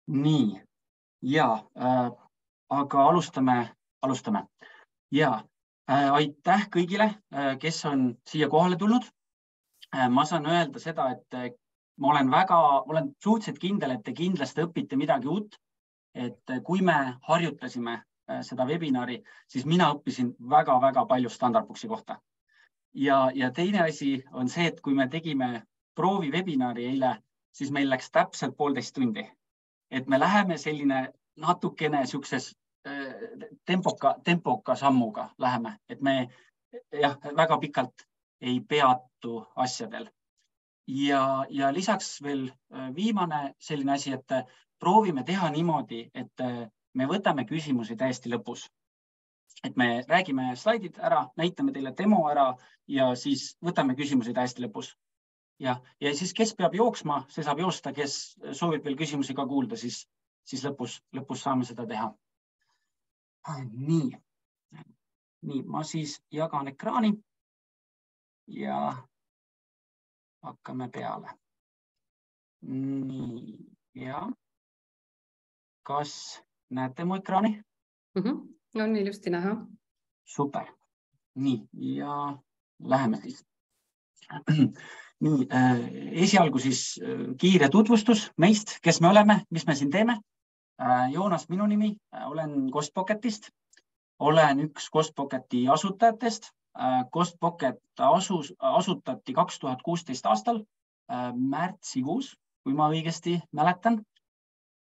Nii, ja, aga alustame. Ja, aitäh kõigile, kes on siia kohale tulnud. Ma saan öelda seda, et ma olen suhteliselt kindel, et te kindlasti õpite midagi uut. Et kui me harjutasime seda webinari, siis mina õppisin väga palju Standardbooksi kohta. Ja teine asi on see, et kui me tegime proovi webinari eile, siis meil läks täpselt 1,5 tundi. Et me läheme selline natukene siukses tempoka sammuga läheme, et me väga pikalt ei peatu asjadel. Ja lisaks veel viimane selline asi, et proovime teha niimoodi, et me võtame küsimusi täiesti lõpus. Et me räägime slaidid ära, näitame teile demo ära ja siis võtame küsimusi täiesti lõpus. Ja siis kes peab jooksma, see saab joosta, kes soovib veel küsimusi ka kuulda, siis lõpus saame seda teha. Nii, ma siis jagan ekraani ja hakkame peale. Nii, ja kas näete mu ekraani? On ilusti näha. Super. Nii, ja läheme siis. Nii, esialgu siis kiire tutvustus meist, kes me oleme, mis me siin teeme. Joonas minu nimi, olen Costpocketist. Olen üks Costpocketi asutajatest. Costpocket asutati 2016 aastal märtsikuus, kui ma õigesti mäletan.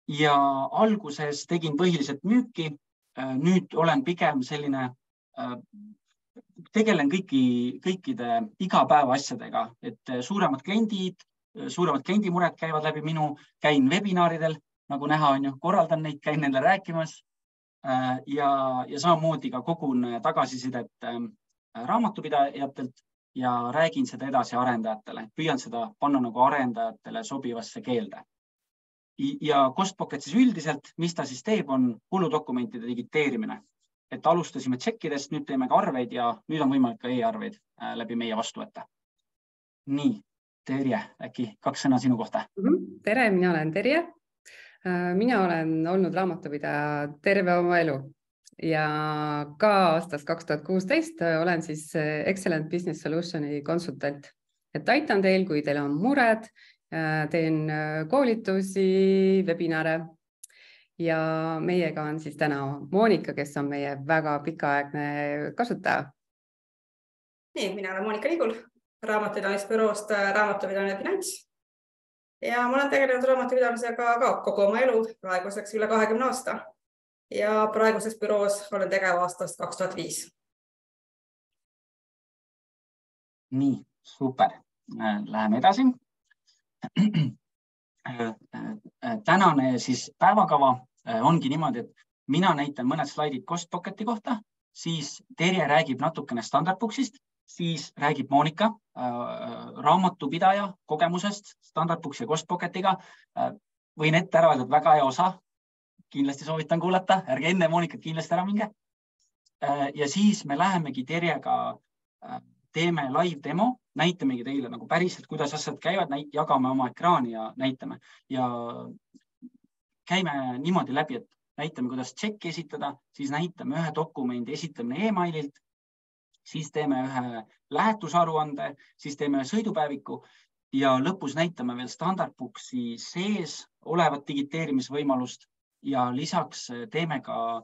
Ja alguses tegin põhiliselt müüki. Nüüd olen pigem selline, tegelen kõikide igapäeva asjadega, et suuremad kliendimured käivad läbi minu, käin webinaridel, nagu näha on ju, korraldan neid, käin neile rääkimas ja samamoodi ka kogun tagasisidet raamatupidajatelt ja räägin seda edasi arendajatele. Püüan seda panna nagu arendajatele sobivasse keelde. Ja Costpocket siis üldiselt, mis ta siis teeb, on kuludokumentide digiteerimine. Et alustasime tšekkidest, nüüd teeme ka arveid ja nüüd on võimalik ka e-arveid läbi meie vastu võtta. Nii, Terje, äkki 2 sõna sinu kohta? Tere, mina olen Terje. Mina olen olnud raamatupidaja terve oma elu ja ka aastast 2016 olen siis Excellent Business Solutioni konsultant. Et aitan teil, kui teil on mured, teen koolitusi, webinare ja meiega on siis täna Monika, kes on meie väga pikaaegne kasutaja. Nii, mina olen Monika Liigul, raamatupidamisbüroost Raamatupidamine Finants. Ja ma olen tegelenud raamatupidamisega ka kogu oma elu, praeguseks üle 20 aasta. Ja praeguses büroos olen tegev aastast 2005. Nii, super. Läheme edasi. Tänane siis päevakava ongi niimoodi, et mina näitan mõned slaidid Costpocketi kohta, siis Terje räägib natukene Standardbooksist, siis räägib Monika raamatupidaja kogemusest Standardbooks ja Costpocketiga. Võin ette ära öelda, et väga hea osa. Kindlasti soovitan kuulata, ärge enne Monikat kindlasti ära minge. Ja siis me lähemegi Terjega, teeme live demo, näitamegi teile nagu päriselt, kuidas asjad käivad, jagame oma ekraani ja näitame. Ja käime niimoodi läbi, et näitame, kuidas tšekki esitada, siis näitame ühe dokumendi esitamine e-maililt, siis teeme ühe lähetusaruande, siis teeme sõidupäeviku ja lõpus näitame veel Standardbooksi sees olevat digiteerimisvõimalust ja lisaks teeme ka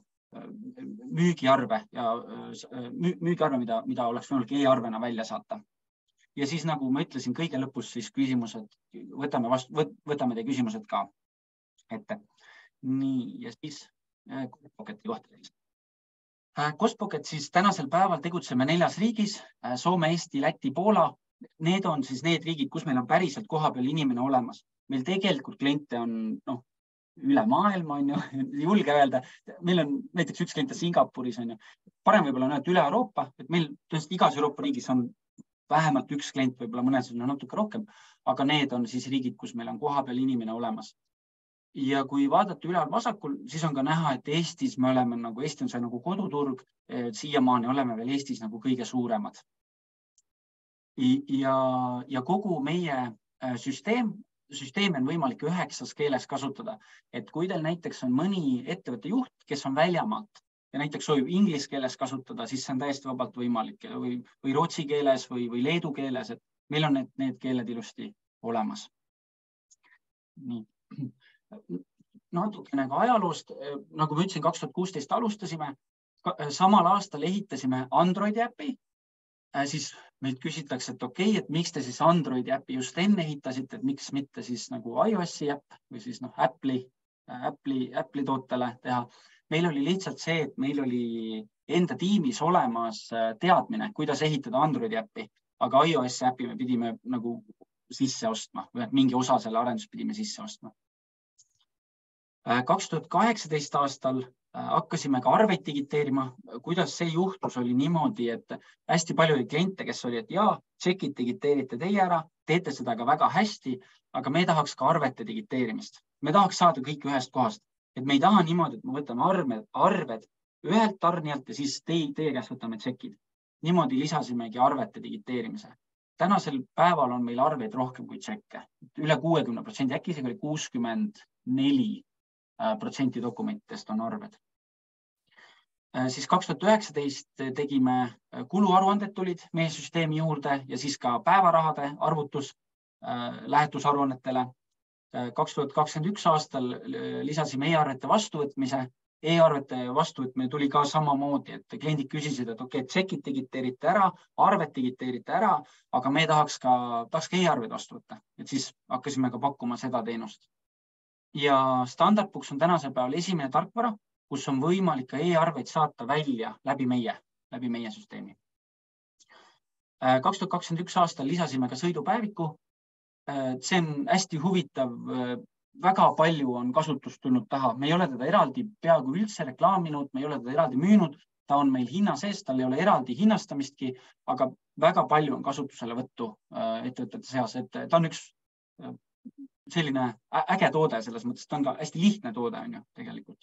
müügiarve, mida oleks võimalik e-arvena välja saata. Ja siis, nagu ma ütlesin, kõige lõpus siis küsimused, võtame teie küsimused ka ette. Nii, ja siis Costpocketi kohta. Costpocket siis tänasel päeval tegutseme 4 riigis, Soome, Eesti, Läti, Poola. Need on siis need riigid, kus meil on päriselt kohapeal inimene olemas. Meil tegelikult kliente on üle maailma, on ju, julge öelda. Meil on näiteks üks klient Singapuris, on ju. Parem võib-olla on üle Euroopa, et meil tõesti igas Euroopa riigis on vähemalt üks klient, võib-olla mõnes on natuke rohkem, aga need on siis riigid, kus meil on kohapeal inimene olemas. Ja kui vaadata üle vasakul, siis on ka näha, et Eestis me oleme Eesti on see nagu koduturg, siiamaani oleme veel Eestis nagu kõige suuremad. Ja kogu meie süsteem süsteemi on võimalik 9 keeles kasutada. Et kui teil näiteks on mõni ettevõtte juht, kes on väljamaalt ja näiteks soovib inglise keeles kasutada, siis see on täiesti vabalt võimalik või rootsi keeles või leedu keeles, et meil on need keeled ilusti olemas. Nii. Natukene ka ajaloost, nagu ma ütlesin, 2016 alustasime, samal aastal ehitasime Androidi äpi, siis meilt küsitakse, et okei, et miks te siis Androidi äpi just enne ehitasite, et miks mitte siis nagu iOS-i äpp või siis Apple'i tootele teha. Meil oli lihtsalt see, et meil oli enda tiimis olemas teadmine, kuidas ehitada Androidi äppi, aga iOS-i äpi me pidime nagu sisse ostma, või mingi osa selle arendus pidime sisse ostma. 2018 aastal hakkasime ka arveid digiteerima. Kuidas see juhtus oli niimoodi, et hästi palju oli kliente, kes oli, et tšekid digiteerite teie ära, teete seda ka väga hästi, aga me tahaks ka arvete digiteerimist. Me tahaks saada kõik ühest kohast. Et me ei taha niimoodi, et me võtame arved ühelt tarnijalt ja siis teie käest võtame tšekid. Niimoodi lisasimegi arvete digiteerimise. Tänasel päeval on meil arveid rohkem kui tšekke. Üle 60%, äkki isegi oli 64% dokumentidest on arved. Siis 2019 tegime kuluaruanded tulid meie süsteemi juurde ja siis ka päevarahade arvutus lähetusaruannetele. 2021 aastal lisasime e-arvete vastuvõtmise. E-arvete vastuvõtmine tuli ka samamoodi, et kliendid küsisid, et okei, tšekid digiteerite ära, arved digiteerite ära, aga me tahaks ka e-arved vastu võtta. Et siis hakkasime ka pakkuma seda teenust. Ja Standardbooks on tänasel päeval esimene tarkvara, kus on võimalik ka e-arveid saata välja läbi meie süsteemi. 2021 aastal lisasime ka sõidupäeviku. See on hästi huvitav. Väga palju on kasutust tulnud taha. Me ei ole teda eraldi peaaegu üldse reklaaminud, me ei ole teda eraldi müünud. Ta on meil hinna sees, tal ei ole eraldi hinnastamistki, aga väga palju on kasutusele võttu ettevõtete seas. Et ta on üks selline äge toode selles mõttes, ta on ka hästi lihtne toode on ju tegelikult.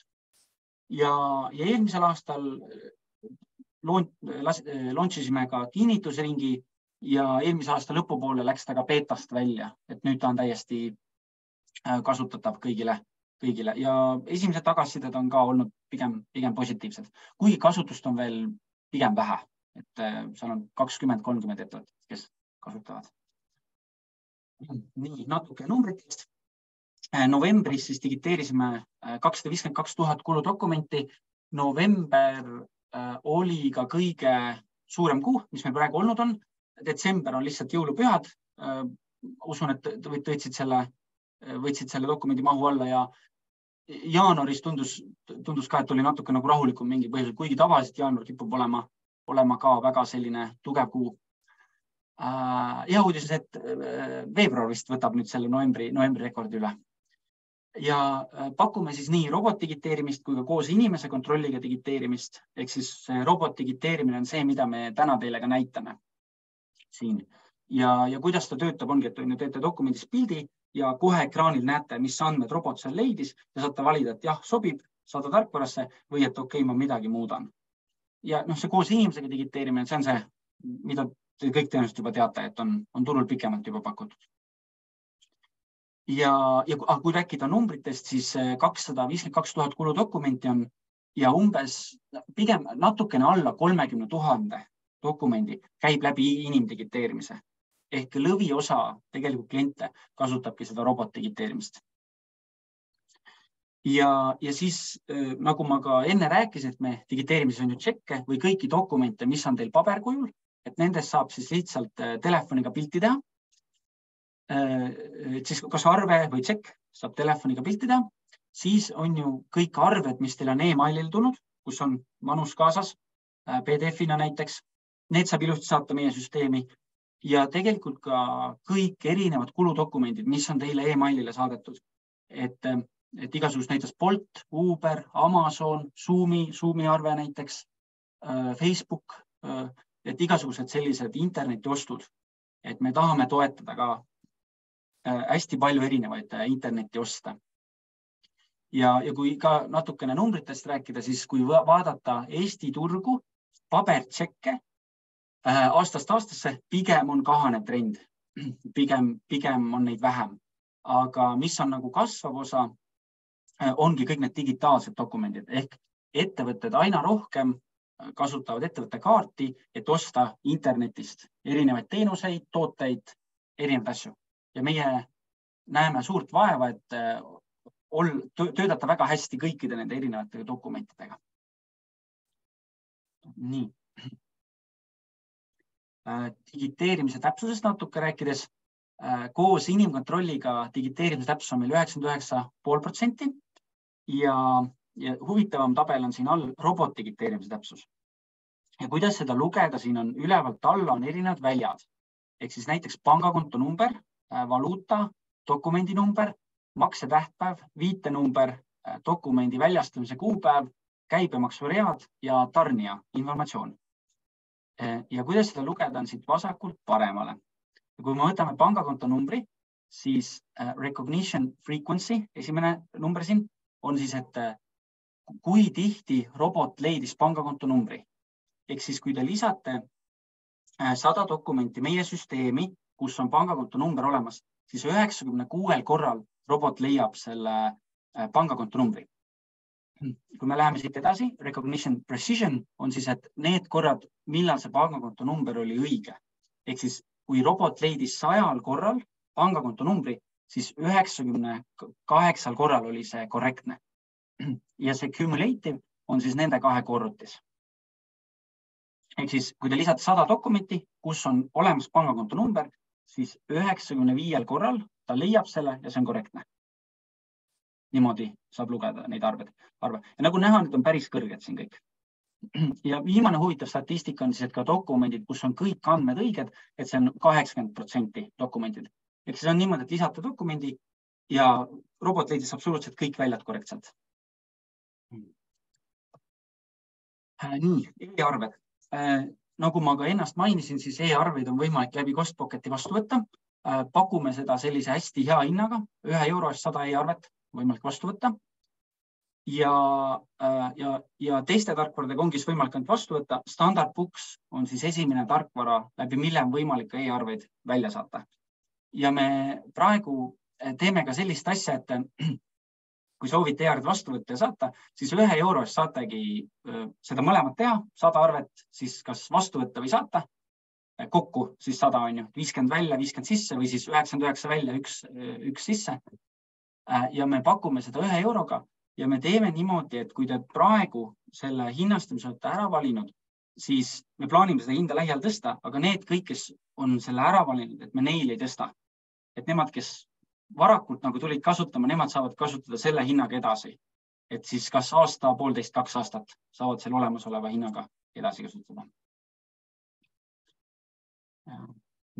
Ja eelmisel aastal launch'isime ka kinnitusringi ja eelmise aasta lõpupoole läks ta ka beetast välja, et nüüd ta on täiesti kasutatav kõigile ja esimesed tagasisided on ka olnud pigem positiivsed, kuigi kasutust on veel pigem vähe, et seal on 20-30 ettevõtet, kes kasutavad. Nii, natuke numbritest. Novembris siis digiteerisime 252 000 kuludokumenti. November oli ka kõige suurem kuu, mis meil praegu olnud on. Detsember on lihtsalt jõulupühad. Usun, et võtsid selle dokumendi mahu alla ja jaanuaris tundus ka, et oli natuke nagu rahulikum mingi põhjusel, kuigi tavaliselt jaanuar kipub olema ka väga selline tugev kuu. Hea uudis, et veebruar vist võtab nüüd selle novembri rekordi üle. Ja pakume siis nii robot digiteerimist kui ka koos inimese kontrolliga digiteerimist. Ehk siis robot digiteerimine on see, mida me täna teile ka näitame siin. Ja kuidas ta töötab, ongi, et teete dokumendis pildi ja kohe ekraanil näete, mis andmed robot seal leidis ja saate valida, et jah, sobib, saada tarkvarasse või et okei, ma midagi muudan. Ja see koos inimesega digiteerimine, see on see, mida te kõik tõenäoliselt juba teate, et on turul pikemalt juba pakutud. Ja kui rääkida numbritest, siis 252 000 kuludokumenti on ja umbes pigem natukene alla 30 000 dokumendi käib läbi inimdigiteerimise. Ehk lõviosa tegelikult kliente kasutabki seda robot digiteerimist. Ja siis, nagu ma ka enne rääkisin, et me digiteerimises on ju tšekke või kõiki dokumente, mis on teil paberkujul, et nendest saab siis lihtsalt telefoniga pilti teha. Siis kas arve või tšekk saab telefoniga pilti teha, siis on ju kõik arved, mis teil on e-mailil tulnud, kus on manus kaasas, PDF-ina näiteks, need saab ilusti saata meie süsteemi. Ja tegelikult ka kõik erinevad kuludokumendid, mis on teile e-mailile saadetud. Et igasugust näiteks Bolt, Uber, Amazon, Zoomi arve näiteks, Facebook, et igasugused sellised internetiostud. Et me tahame toetada ka hästi palju erinevaid internetioste. Ja kui ka natukene numbritest rääkida, siis kui vaadata Eesti turgu, pabertšekke, aastast aastasse pigem on kahanev trend, pigem on neid vähem, aga mis on nagu kasvav osa, ongi kõik need digitaalsed dokumendid ehk ettevõtted aina rohkem kasutavad ettevõtte kaarti, et osta internetist erinevaid teenuseid, tooteid, erinevaid asju. Ja meie näeme suurt vaeva, et töötada väga hästi kõikide nende erinevate dokumentidega. Nii. Digiteerimise täpsusest natuke rääkides, koos inimkontrolliga digiteerimise täpsus on meil 99,5% ja huvitavam tabel on siin all robotdigiteerimise täpsus. Ja kuidas seda lugeda, siin on ülevalt alla on erinevad väljad. Ehk siis näiteks pangakonto number, valuuta, dokumendi number, maksetähtpäev, viitenumber, dokumendi väljastamise kuupäev, käibemaksuread ja tarnija informatsioon. Ja kuidas seda lugeda on siit vasakult paremale. Ja kui me võtame pangakonto numbri, siis recognition frequency, esimene number siin, on siis, et kui tihti robot leidis pangakonto numbri. Ehk siis, kui te lisate 100 dokumenti meie süsteemi, kus on pangakonto number olemas, siis 96 korral robot leiab selle pangakonto numbri. Kui me läheme siit edasi, recognition precision on siis, et need korrad, millal see pangakonto number oli õige. Ehk siis, kui robot leidis 100 korral pangakonto numbri, siis 98 korral oli see korrektne. Ja see cumulative on siis nende kahe korrutis. Ehk siis, kui te lisate 100 dokumenti, kus on olemas pangakonto number, siis 95 korral ta leiab selle ja see on korrektne. Niimoodi saab lugeda neid arve. Ja nagu näha, need on päris kõrged siin kõik. Ja viimane huvitav statistika on siis, et ka dokumendid, kus on kõik andmed õiged, et see on 80% dokumentid. Ehk siis on niimoodi, et lisate dokumendi ja robot leidis absoluutselt kõik väljad korrektselt. Nii, e-arved. Nagu ma ka ennast mainisin, siis e-arveid on võimalik läbi Costpocketi vastu võtta. Pakume seda sellise hästi hea hinnaga, 1 euro eest 100 e-arvet võimalik vastu võtta. Ja teiste tarkvaradega ongi võimalik ainult vastu võtta. Standard Books on siis esimene tarkvara, läbi mille on võimalik e-arveid välja saata. Ja me praegu teeme ka sellist asja, et kui soovite e-arvet vastu võtta ja saata, siis 1 euro eest saategi seda mõlemat teha, 100 arvet siis kas vastu võtta või saata. Kokku siis 100 on ju, 50 välja, 50 sisse või siis 99 välja, üks sisse. Ja me pakume seda 1 euroga ja me teeme niimoodi, et kui te praegu selle hinnastamise olete ära valinud, siis me plaanime seda hinda lähiajal tõsta, aga need kõik, kes on selle ära valinud, et me neil ei tõsta. Et nemad, kes varakult nagu tulid kasutama, nemad saavad kasutada selle hinnaga edasi. Et siis kas aasta, 1,5–2 aastat saavad selle olemasoleva hinnaga edasi kasutada.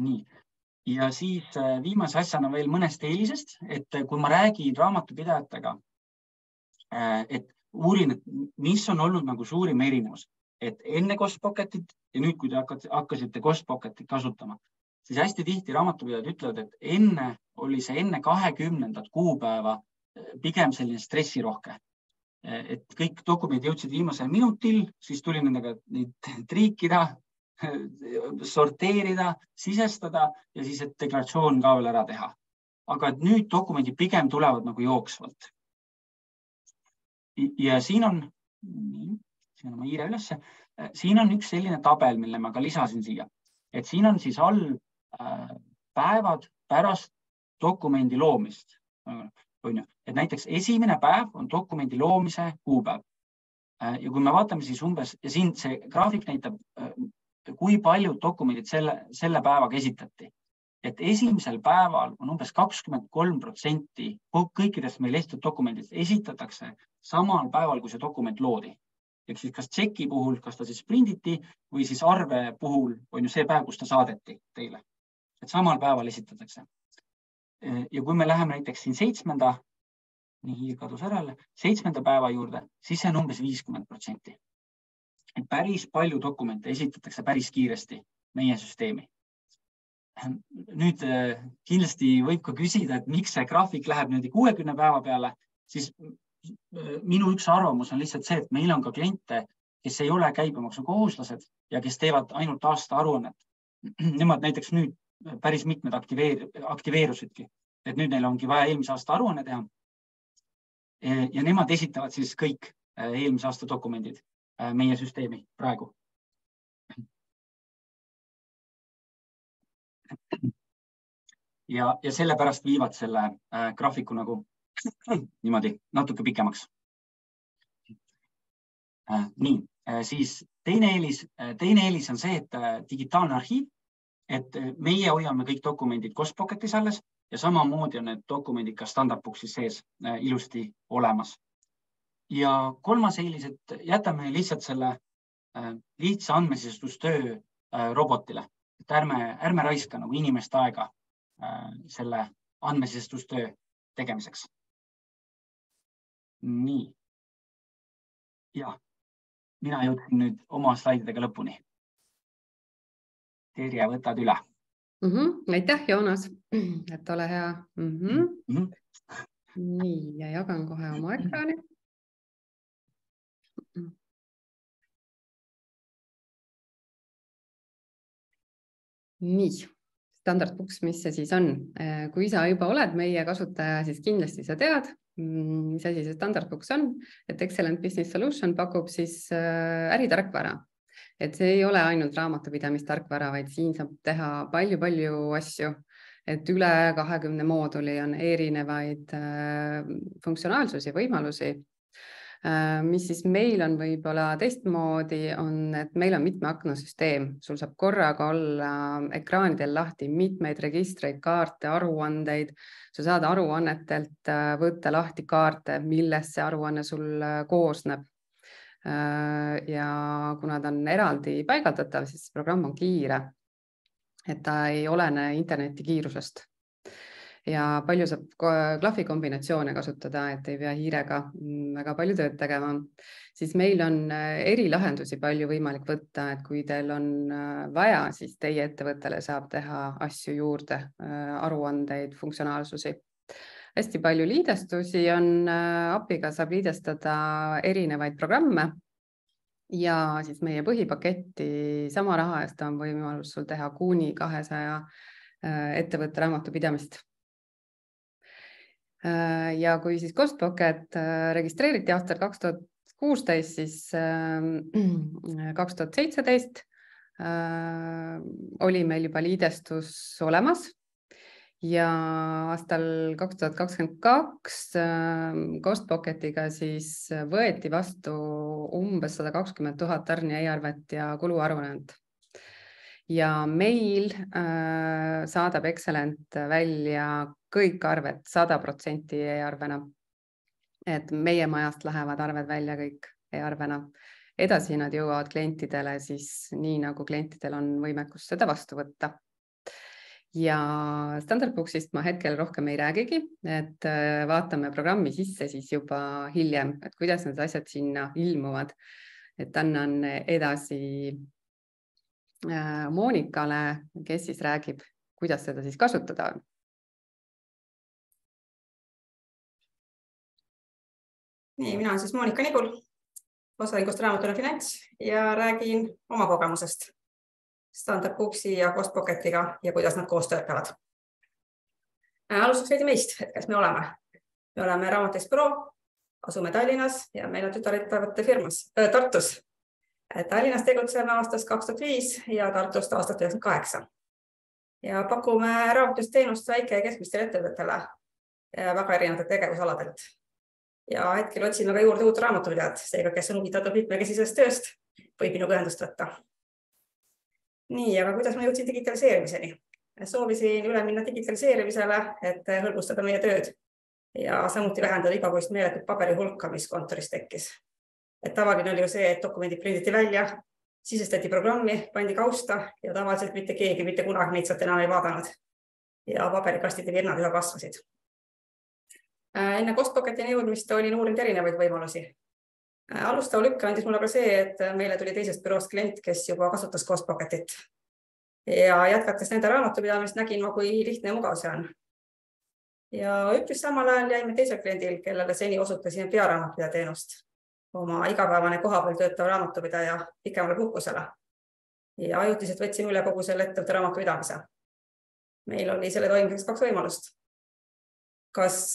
Nii. Ja siis viimase asjana veel mõnest eelisest, et kui ma räägin raamatupidajatega, et uurin, et mis on olnud nagu suurim erinevus, et enne Costpocketit ja nüüd, kui te hakkasite Costpocketit kasutama, siis hästi tihti raamatupidajad ütlevad, et enne oli see enne 20. kuupäeva pigem selline stressirohke. Et kõik dokumendid jõudsid viimasel minutil, siis tuli nendega neid triikida, sorteerida, sisestada ja siis, et deklaratsioon ka veel ära teha. Aga nüüd dokumendid pigem tulevad nagu jooksvalt. Ja siin on ma hiire ülesse, siin on üks selline tabel, mille ma ka lisasin siia. Et siin on siis all päevad pärast dokumendi loomist. Et näiteks esimene päev on dokumendi loomise kuupäev. Ja kui me vaatame siis umbes, ja siin see graafik näitab, kui paljud dokumendid selle päevaga esitati. Et esimesel päeval on umbes 23% kõikidest meil esitatud dokumendist esitatakse samal päeval, kui see dokument loodi. Ehk siis kas tšeki puhul, kas ta siis prinditi või siis arve puhul on ju see päev, kus ta saadeti teile. Et samal päeval esitatakse. Ja kui me läheme näiteks siin 7. päeva juurde, siis see on umbes 50%. Et päris palju dokumente esitatakse päris kiiresti meie süsteemi. Nüüd kindlasti võib ka küsida, et miks see graafik läheb 60 päeva peale, siis minu üks arvamus on lihtsalt see, et meil on ka kliente, kes ei ole käibemaksukohuslased ja kes teevad ainult aasta aruannet. Nemad näiteks nüüd päris mitmed aktiveerusidki. et nüüd neil ongi vaja eelmise aasta aruanne teha. Ja nemad esitavad siis kõik eelmise aasta dokumendid meie süsteemi praegu. Ja sellepärast viivad selle graafiku nagu niimoodi natuke pikemaks. Nii, siis teine eelis on see, et digitaalne arhiiv, et meie hoiame kõik dokumendid Costpocketis alles ja samamoodi on need dokumendid ka Standardbooksis sees ilusti olemas. Ja kolmas eelis, et jätame lihtsalt selle lihtsa andmesisestustöö robotile, et ärme raiska nagu inimeste aega selle andmesisestustöö tegemiseks. Nii. Ja mina jõudsin nüüd oma slaididega lõpuni. Terje, võtad üle. Aitäh, Joonas, et ole hea. Nii, ja jagan kohe oma ekraani. Nii, Standardbooks, mis see siis on? Kui sa juba oled meie kasutaja, siis kindlasti sa tead, mis asi see Standardbooks on, et Excellent Business Solution pakub siis äritarkvara. Et see ei ole ainult raamatupidamistarkvara, vaid siin saab teha palju asju, et üle 20 mooduli on erinevaid funktsionaalsusi, võimalusi. Mis siis meil on võib-olla teistmoodi on, et meil on mitme aknasüsteem. Sul saab korraga olla ekraanidel lahti mitmeid registreid, kaarte, aruandeid. Sa saad aruannetelt võtta lahti kaarte, millest see aruanne sul koosneb. Ja kuna ta on eraldi paigaldatav, siis programm on kiire, et ta ei olene interneti kiirusest. Ja palju saab klahvikombinatsioone kasutada, et ei pea hiirega väga palju tööd tegema. Siis meil on erilahendusi palju võimalik võtta, et kui teil on vaja, siis teie ettevõttele saab teha asju juurde, aruandeid, funktsionaalsusi. Hästi palju liidestusi on, API-ga saab liidestada erinevaid programme ja siis meie põhipaketti sama raha eest on võimalus sul teha kuni 200 ettevõtte raamatupidamist. Ja kui siis Costpocket registreeriti aastal 2016, siis 2017 oli meil juba liidestus olemas ja aastal 2022 Costpocketiga siis võeti vastu umbes 120 000 tarni e-arvet ja kuluaruannet. Ja meil saadab Excellent välja kõik arved 100% e-arvena. Et meie majast lähevad arved välja kõik e-arvena. Edasi nad jõuavad klientidele siis nii, nagu klientidel on võimekus seda vastu võtta. Ja Standardbooksist ma hetkel rohkem ei räägigi, et vaatame programmi sisse siis juba hiljem, et kuidas need asjad sinna ilmuvad. Et annan edasi Monikale, kes siis räägib, kuidas seda siis kasutada on. Nii, mina olen siis Monika Nigul, osaühingust Raamatupidamine ja Finants ja räägin oma kogemusest Standardbooksi ja Costpocketiga ja kuidas nad koos töötavad. Alustuseks veidi meist, et kes me oleme. Me oleme Raamatupidamisbüroo, asume Tallinnas ja meil on tütarettevõtte firmas Tartus. Tallinnas tegutseme aastast 2005 ja Tartust aastast 1998. Ja pakume raamatupidamisteenust väike- ja keskmistele ettevõtetele väga erinevate tegevusaladelt. Ja hetkel otsime ka juurde uut raamatupidajat, seega kes on huvitatud mitmekesisest tööst, võib minuga ühendust võtta. Nii, aga kuidas ma jõudsin digitaliseerimiseni? Soovisin üle minna digitaliseerimisele, et hõlbustada meie tööd ja samuti vähendada igakuist meeletut paberi hulka, mis kontoris tekkis. Et tavaline oli ju see, et dokumendid prinditi välja, sisestati programmi, pandi kausta ja tavaliselt mitte keegi mitte kunagi neid sealt enam ei vaadanud. Ja paberikastide virnad üha kasvasid. Enne Costpocketini jõudmist olin uurinud erinevaid võimalusi. Alustava lükke andis mulle ka see, et meile tuli teisest büroost klient, kes juba kasutas Costpocketit. Ja jätkates nende raamatupidamist nägin ma, kui lihtne ja mugav see on. Ja üpris samal ajal jäime teisel kliendil, kellele seni osutasime pearaamatupida teenust. Oma igapäevane kohapeal töötav raamatupidaja pikemale puhkusele. Ja ajutiselt võtsime üle kogu selle ettevõtte raamatupidamise. Meil oli selle toimimiseks 2 võimalust. kas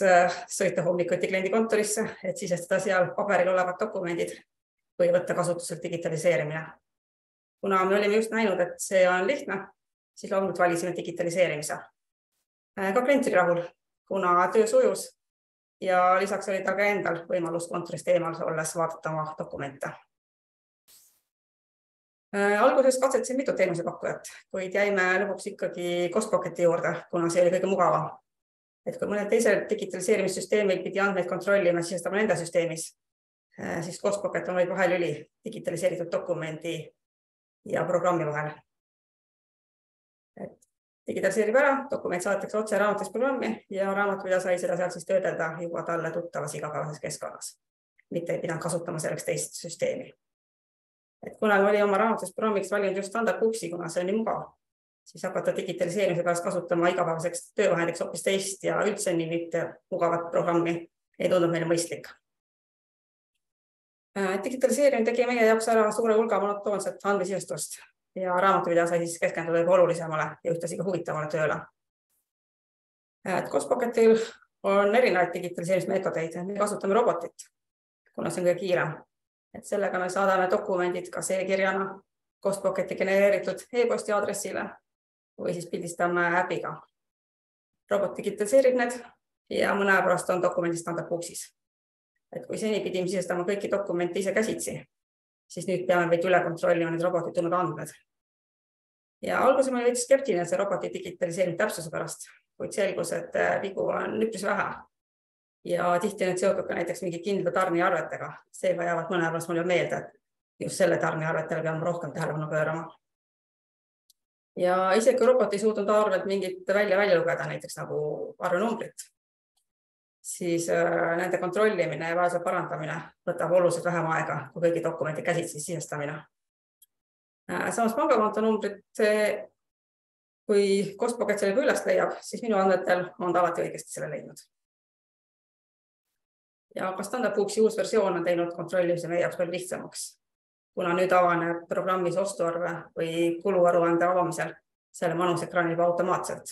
sõita hommikuti kliendi kontorisse, et sisestada seal paberil olevad dokumendid või võtta kasutuselt digitaliseerimine. Kuna me olime just näinud, et see on lihtne, siis loomulikult valisime digitaliseerimise. Ka klient oli rahul, kuna töö sujus ja lisaks oli ta ka endal võimalus kontorist eemal olles vaadata oma dokumente. Alguses katsetasin mitut teenusepakkujat, kuid jäime lõpuks ikkagi CostPocketi juurde, kuna see oli kõige mugavam. Et kui mõned teised digitaliseerimissüsteemid pidi andmeid kontrollima, sisestama nende süsteemis, siis CostPocket on vaid vahelüli digitaliseeritud dokumendi ja programmi vahel. Et digitaliseerib ära, dokument saadetakse otse raamatus programmi ja raamatupidaja sai seda seal siis töödelda juba talle tuttavas igapäevases keskkonnas. Mitte ei pidanud kasutama selleks teist süsteemi. Et kuna oli oma raamatus programmiks valinud just standardbooksi, kuna see on nii mugav, siis hakata digitaliseerimise pärast kasutama igapäevaseks töövahendiks hoopis teist ja üldse nii mitte mugavat programmi ei tundnud meile mõistlik. Digitaliseerimine tegi meie jaoks ära suure hulga monotoonset andmesisestust ja raamatupidaja sai siis keskenduda juba olulisemale ja ühtlasi ka huvitavale tööle. CostPocketil on erinevaid digitaliseerimismeetodeid. Me kasutame robotit, kuna see on kõige kiirem. Et sellega me saadame dokumendid kas e-kirjana CostPocketi genereeritud e-posti aadressile või siis pildistame äpiga. Robot digitaliseerib need ja mõne pärast on dokumendid standardbooksis. Et kui seni pidime sisestama kõiki dokumente ise käsitsi, siis nüüd peame veidi üle kontrollima need robotid tulnud andmed. Ja alguses ma olin skeptiline see roboti digitaliseerimise täpsuse pärast, kuid selgus, et vigu on üpris vähe. Ja tihti need seotud ka näiteks mingi kindla tarniarvetega. Seega jäävad mõne pärast mulle meelde, et just selle tarniarvetele peame rohkem tähelepanu pöörama. Ja isegi kui robot ei suutnud arvelt mingit välja lugeda, näiteks nagu arvenumbrit, siis nende kontrollimine ja vajaduse parandamine võtab oluliselt vähem aega kui kõigi dokumenti käsitsi sisestamine. Samas pangakonto numbrit, kui CostPocket selle üles leiab, siis minu andmetel on ta alati õigesti selle leidnud. Ja ka standardbooksi uus versioon on teinud kontrollimise meie jaoks palju lihtsamaks, kuna nüüd avaneb programmis ostuarve või kuluaruande avamisel selle manusekraani juba automaatselt.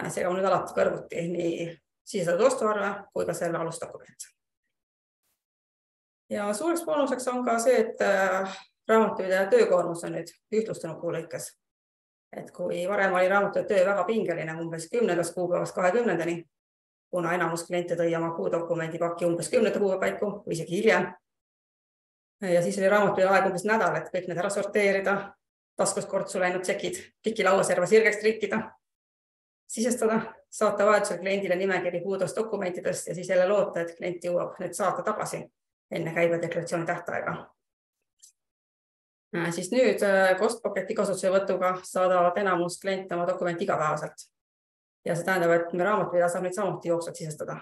Seega on nüüd alati kõrvuti nii sisestatud ostuarve kui ka selle alusdokument. Ja suureks boonuseks on ka see, et raamatupidaja töökoormus on nüüd ühtlustunud kuu lõikes. Et kui varem oli raamatupidaja töö väga pingeline umbes 10. kuupäevast 20. kuna enamus kliente tõi oma kuudokumendi paki umbes 10. kuupäeva paiku või isegi hiljem. Ja siis oli raamatupidaja aeg umbes nädal, et kõik need ära sorteerida, taskust kortsu läinud tšekid, piki lauaserva sirgeks trikkida, sisestada, saata vajadusel kliendile nimekiri puudust dokumentidest ja siis jälle loota, et klient jõuab need saata tagasi enne käibedeklaratsiooni tähtaega. Siis nüüd CostPocketi kasutusevõtuga saadavad enamus kliente oma dokumenti igapäevaselt. Ja see tähendab, et me raamatupidaja saab neid samuti jooksvalt sisestada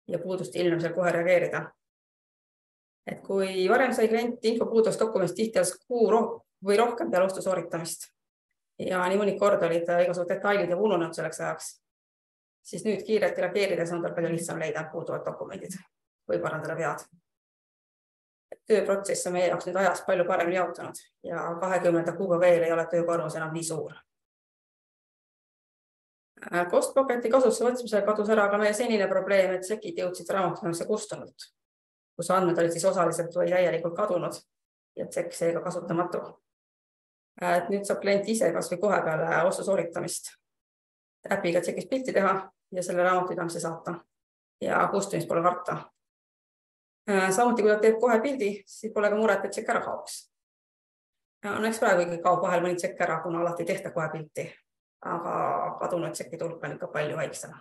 ja puuduste ilmnemisel kohe reageerida. Et kui varem sai klient info puudust dokumendist tihti kuu või rohkem peale ostu sooritamist ja nii mõni kord olid igasugused detailid ja ununenud selleks ajaks, siis nüüd kiirelt reageerides on tal palju lihtsam leida puuduvad dokumendid või parandada vead. Tööprotsess on meie jaoks nüüd ajas palju paremini jaotunud ja 20. kuuga veel ei ole töökoormus enam nii suur. CostPocketi kasutusse võtmisel kadus ära ka meie senine probleem, et tšekid jõudsid raamatupidamisse kustunult, kus andmed olid siis osaliselt või täielikult kadunud ja tšekk seega kasutamatu. Nüüd saab klient ise kas või kohe peale ostu sooritamist äpiga tšekist pilti teha ja selle raamatupidamise saata ja kustumist pole karta. Samuti, kui ta teeb kohe pildi, siis pole ka muret, et tšekk ära kaoks. Eks praegu kaob vahel mõni tšekk ära, kuna alati ei tehta kohe pilti. Aga kadunud tšekki tulk on ikka palju väiksem.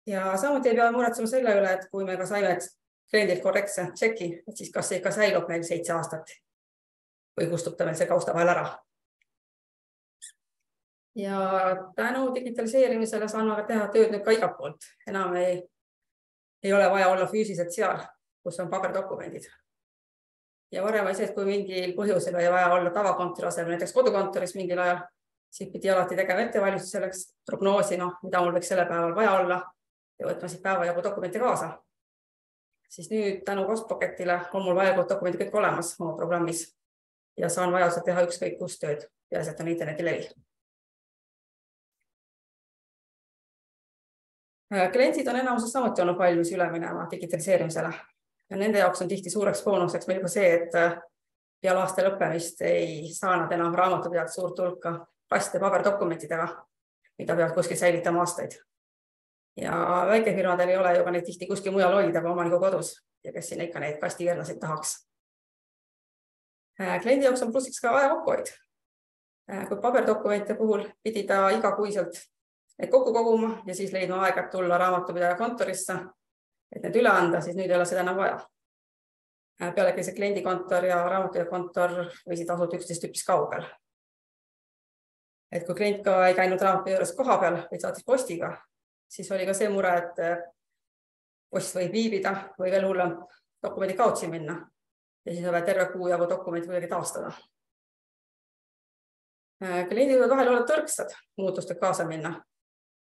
Ja samuti ei pea muretsema selle üle, et kui me ka saime kliendilt korrektse tšekki, et siis kas see ikka säilub meil 7 aastat või kustub ta meil see kausta vahel ära. Ja tänu digitaliseerimisele saame teha tööd nüüd ka igalt poolt. Enam ei ole vaja olla füüsiliselt seal, kus on paberdokumendid. Ja varem oli see, et kui mingil põhjusel oli vaja olla tavakontori asemel, näiteks kodukontoris mingil ajal, siis pidi alati tegema ettevalmistus selleks prognoosi, mida mul võiks selle päeval vaja olla ja võtma siit päeva jagu dokumente kaasa. Siis nüüd tänu CostPocketile on mul vajalikud dokumendid kõik olemas oma programmis ja saan vajadusel teha ükskõik kus tööd, peaasi, et on internetilevi. Kliendid on enamuses samuti olnud valmis üle minema digitaliseerimisele ja nende jaoks on tihti suureks boonuseks meil ka see, et peale aasta lõppemist ei saa nad enam raamatupidajalt suurt hulka kasti paberdokumentidega, mida peavad kuskil säilitama aastaid. Ja väikefirmadel ei ole ju ka neid tihti kuskil mujal hoida või omaniku kodus ja kes sinna ikka neid kastikerlasid tahaks. Kliendi jaoks on plussiks ka aja kokkuhoid. Kui paberdokumente puhul pidi ta igakuiselt need kokku koguma ja siis leidma aega tulla raamatupidaja kontorisse, et need üle anda, siis nüüd ei ole seda enam vaja. Pealegi see kliendikontor ja raamatupidaja kontor võisid asuda üksteist üpris kaugel. Et kui klient ka ei käinud raamatupidaja juures koha peal või saatis postiga, siis oli ka see mure, et post võib viibida või veel hullem dokumendi kaotsi minna ja siis on terve kuu jagu dokumenti kuidagi taastada. Kliendid võivad vahel olla tõrksad muutustega kaasa minna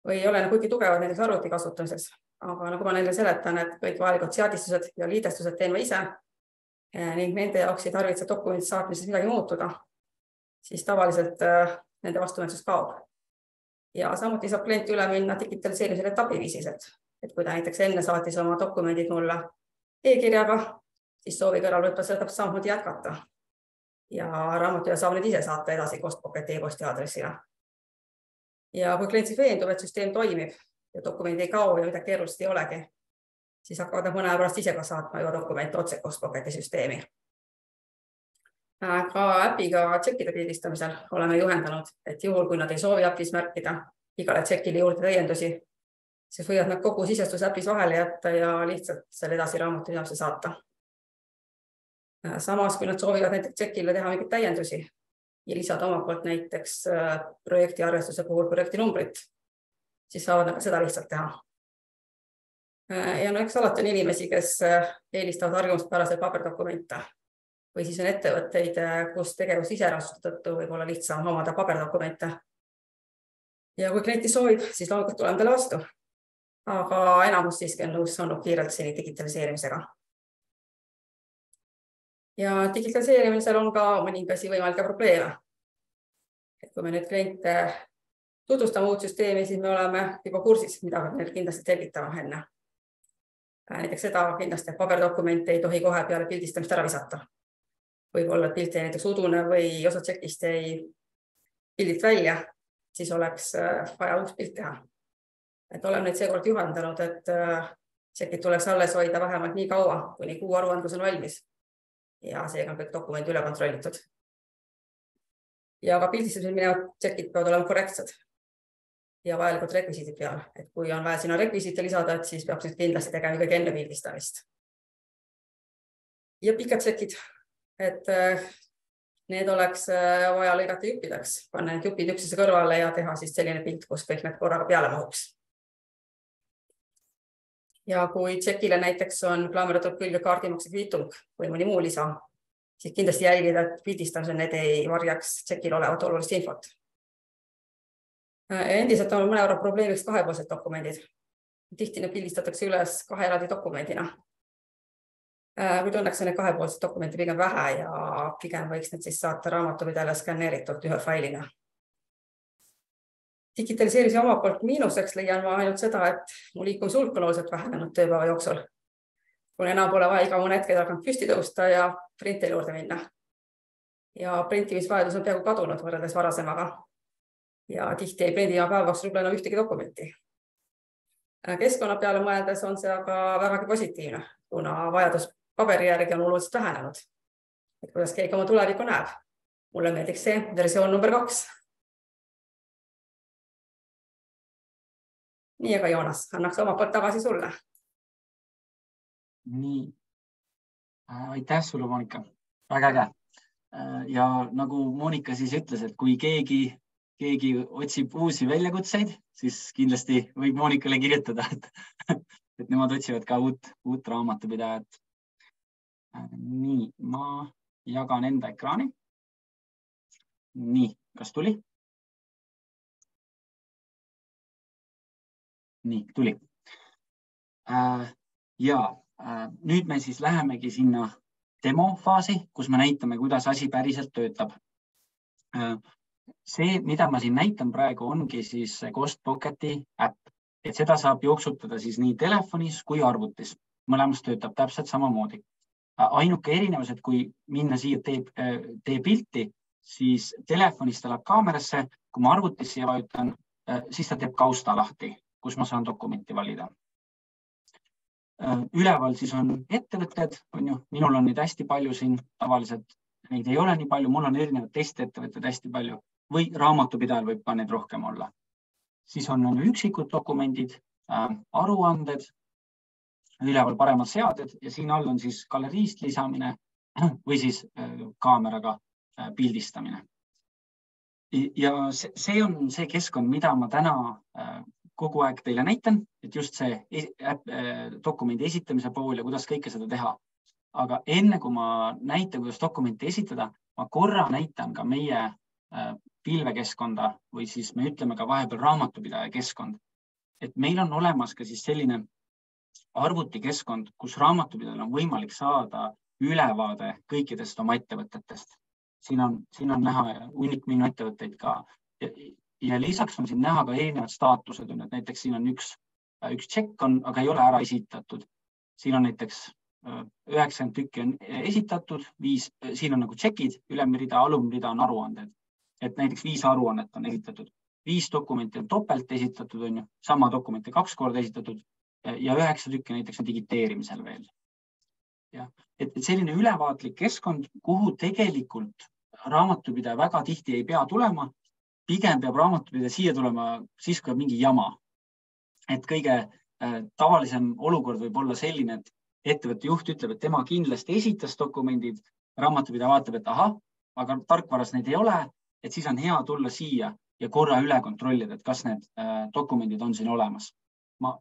või ei ole kuigi tugevad näiteks arvuti kasutamises, aga nagu ma neile seletan, et kõik vajalikud seadistused ja liidestused teen ma ise ning nende jaoks ei tarvitse dokumendi saatmises midagi muutuda, siis tavaliselt nende vastumeelsus kaob. Ja samuti saab klient üle minna digitaliseerimisele etapiviisiliselt, et kui ta näiteks enne saatis oma dokumendid mulle e-kirjaga, siis soovi kõrval võib ta seda samamoodi jätkata. Ja raamatupidaja saab need ise saata edasi Postpoketi e-posti aadressile. Ja kui klient siis veendub, et süsteem toimib ja dokumendi ei kao ja midagi keerulist ei olegi, siis hakkavad mõne aja pärast ise ka saatma juba dokumente otse Postpoketi süsteemi. Ka äpiga tšekkide pildistamisel oleme juhendanud, et juhul, kui nad ei soovi äpis märkida igale tšekile juurde täiendusi, siis võivad nad kogu sisestus äpis vahele jätta ja lihtsalt selle edasi raamatupidajasse saata. Samas, kui nad soovivad näiteks tšekile teha mingeid täiendusi ja lisada oma poolt näiteks projekti arvestuse puhul projekti numbrit, siis saavad nad seda lihtsalt teha. Ja eks alati on inimesi, kes eelistavad arvamuspäraseid paberdokumente või siis on ettevõtteid, kus tegevus iserasuste tõttu võib olla lihtsam omada paberdokumente. Ja kui klienti soovib, siis loomulikult tuleme talle vastu, aga enamus siiski on nõus olnud kiirelt seni digitaliseerimisega. Ja digitaliseerimisel on ka mõningasi võimalikke probleeme. Et kui me nüüd kliente tutvustame uut süsteemi, siis me oleme juba kursis, mida me kindlasti selgitama enne. Näiteks seda kindlasti, et paberdokumente ei tohi kohe peale pildistamist ära visata. Võib-olla pilt jäi näiteks udune või osa tšekist jäi pildilt välja, siis oleks vaja uus pilt teha. Et oleme neid seekord juhendanud, et tšekid tuleks alles hoida vähemalt nii kaua, kuni kuu aruandlus on valmis. Ja seega on kõik dokumendi üle kontrollitud. Ja ka pildistamisel minevad tšekid peavad olema korrektsed ja vajalikud rekvisiidid peal. Et kui on vaja sinna rekvisiite lisada, et siis peab kindlasti tegema kõige enne pildistamist. Ja pikad tšekid, et need oleks vaja lõigata juppideks, panna need jupid üksteise kõrvale ja teha siis selline pilt, kus kõik need korraga peale mahuks. Ja kui tšekile näiteks on klaameratud külge kaardimakse kviitung või mõni muu lisa, siis kindlasti jälgida, et pildistamisel need ei varjaks tšekil olevat olulist infot. Endiselt on mõne võrra probleemiks kahepoolsed dokumendid. Tihti need pildistatakse üles kahe eraldi dokumendina. Kuid õnneks on need kahepoolsed dokumenti pigem vähe ja pigem võiks need siis saata raamatupidajale skanneeritult ühe failina. Digitaliseerimise oma poolt miinuseks leian ma ainult seda, et mu liikumise hulk on oluliselt vähenenud tööpäeva jooksul. Kui enam pole vaja iga mõne hetkel hakanud püsti tõusta ja printile juurde minna. Ja printimisvajadus on peaaegu kadunud võrreldes varasemaga. Ja tihti ei prendi päevaks võib-olla enam ühtegi dokumenti. Keskkonna peale mõeldes on see aga vägagi positiivne, kuna vajadus paberi järgi on oluliselt vähenenud. Et kuidas keegi oma tulevikku näeb. Mulle meeldiks see versioon number 2. Nii, aga Joonas, annaks oma poolt tagasi sulle. Nii. Aitäh sulle, Monika. Väga äge. Ja nagu Monika siis ütles, et kui keegi otsib uusi väljakutseid, siis kindlasti võib Monikale kirjutada, et nemad otsivad ka uut raamatupidajat. Nii, ma jagan enda ekraani. Nii, kas tuli? Nii, tuli. Ja nüüd me siis lähemegi sinna demofaasi, kus me näitame, kuidas asi päriselt töötab. See, mida ma siin näitan praegu, ongi siis Postpoketi äpp. et seda saab jooksutada siis nii telefonis kui arvutis. Mõlemas töötab täpselt samamoodi. Ainuke erinevus, et kui minna siia tee pilti, siis telefonis ta läheb kaamerasse, kui ma arvutisse vajutan, siis ta teeb kausta lahti, kus ma saan dokumenti valida. Üleval siis on ettevõtted, minul on neid hästi palju siin, tavaliselt neid ei ole nii palju, mul on erinevad testettevõtted hästi palju või raamatupidajal võib ka need rohkem olla. Siis on üksikud dokumendid, aruanded, üleval paremad seaded ja siin all on siis galeriist lisamine või siis kaameraga pildistamine. Ja see on see keskkond, mida ma täna kogu aeg teile näitan, et just see dokumendi esitamise pool ja kuidas kõike seda teha. Aga enne kui ma näitan, kuidas dokumenti esitada, ma korra näitan ka meie pilvekeskkonda või siis me ütleme ka vahepeal raamatupidaja keskkond. Et meil on olemas ka siis selline arvutikeskkond, kus raamatupidajal on võimalik saada ülevaade kõikidest oma ettevõtetest. Siin on näha hunnik minu ettevõtteid ka. Ja lisaks on siin näha ka erinevad staatused. Näiteks siin on üks tšekk, aga ei ole ära esitatud. Siin on näiteks 90 tükki on esitatud, siin on nagu tšekid, ülemrida, alumrida on aruanded. Et näiteks 5 aruannet on esitatud. 5 dokumenti on topelt esitatud, sama dokumenti 2 korda esitatud ja 9 tükki näiteks on digiteerimisel veel. Ja, et selline ülevaatlik keskkond, kuhu tegelikult raamatupidaja väga tihti ei pea tulema, pigem peab raamatupidaja siia tulema siis, kui on mingi jama. Et kõige tavalisem olukord võib olla selline, et ettevõtte juht ütleb, et tema kindlasti esitas dokumendid, raamatupidaja vaatab, et aha, aga tarkvaras neid ei ole, et siis on hea tulla siia ja korra üle kontrollida, et kas need dokumendid on siin olemas. Ma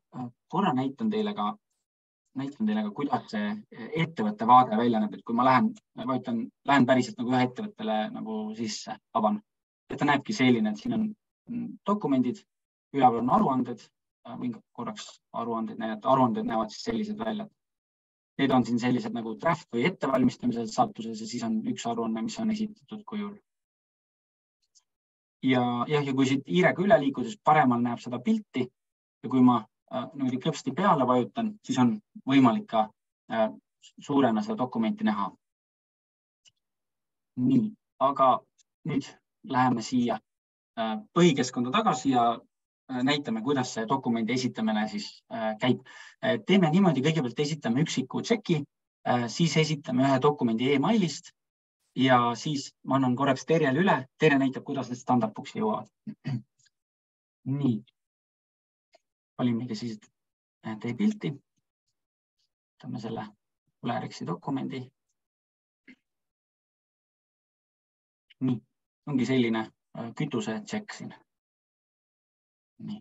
korra näitan teile ka, kuidas see ettevõtte vaade välja näeb, et kui ma lähen päriselt nagu ühe ettevõttele nagu sisse, avan. Et ta näebki selline, et siin on dokumendid, üleval on aruanded, võin korraks aruanded näevad siis sellised välja. Need on siin sellised nagu draft või ettevalmistamisel saatuses ja siis on üks aruanne, mis on esitatud kujul. Ja kui siit hiirega üle liikuda, siis paremal näeb seda pilti ja kui ma nüüd klõpsti peale vajutan, siis on võimalik ka suurena seda dokumenti näha. Nii, aga nüüd läheme siia põhikeskkonda tagasi ja näitame, kuidas see dokumendi esitamine siis käib. Teeme niimoodi, kõigepealt esitame üksiku tšeki, siis esitame ühe dokumendi e-mailist ja siis ma annan korraks Terjele üle. Terje näitab, kuidas need standardboksi jõuavad. Nii. Valimegi siis tee pilti. Võtame selle Olerexi dokumendi. Nii, ongi selline kütuse tšekk siin. Nii.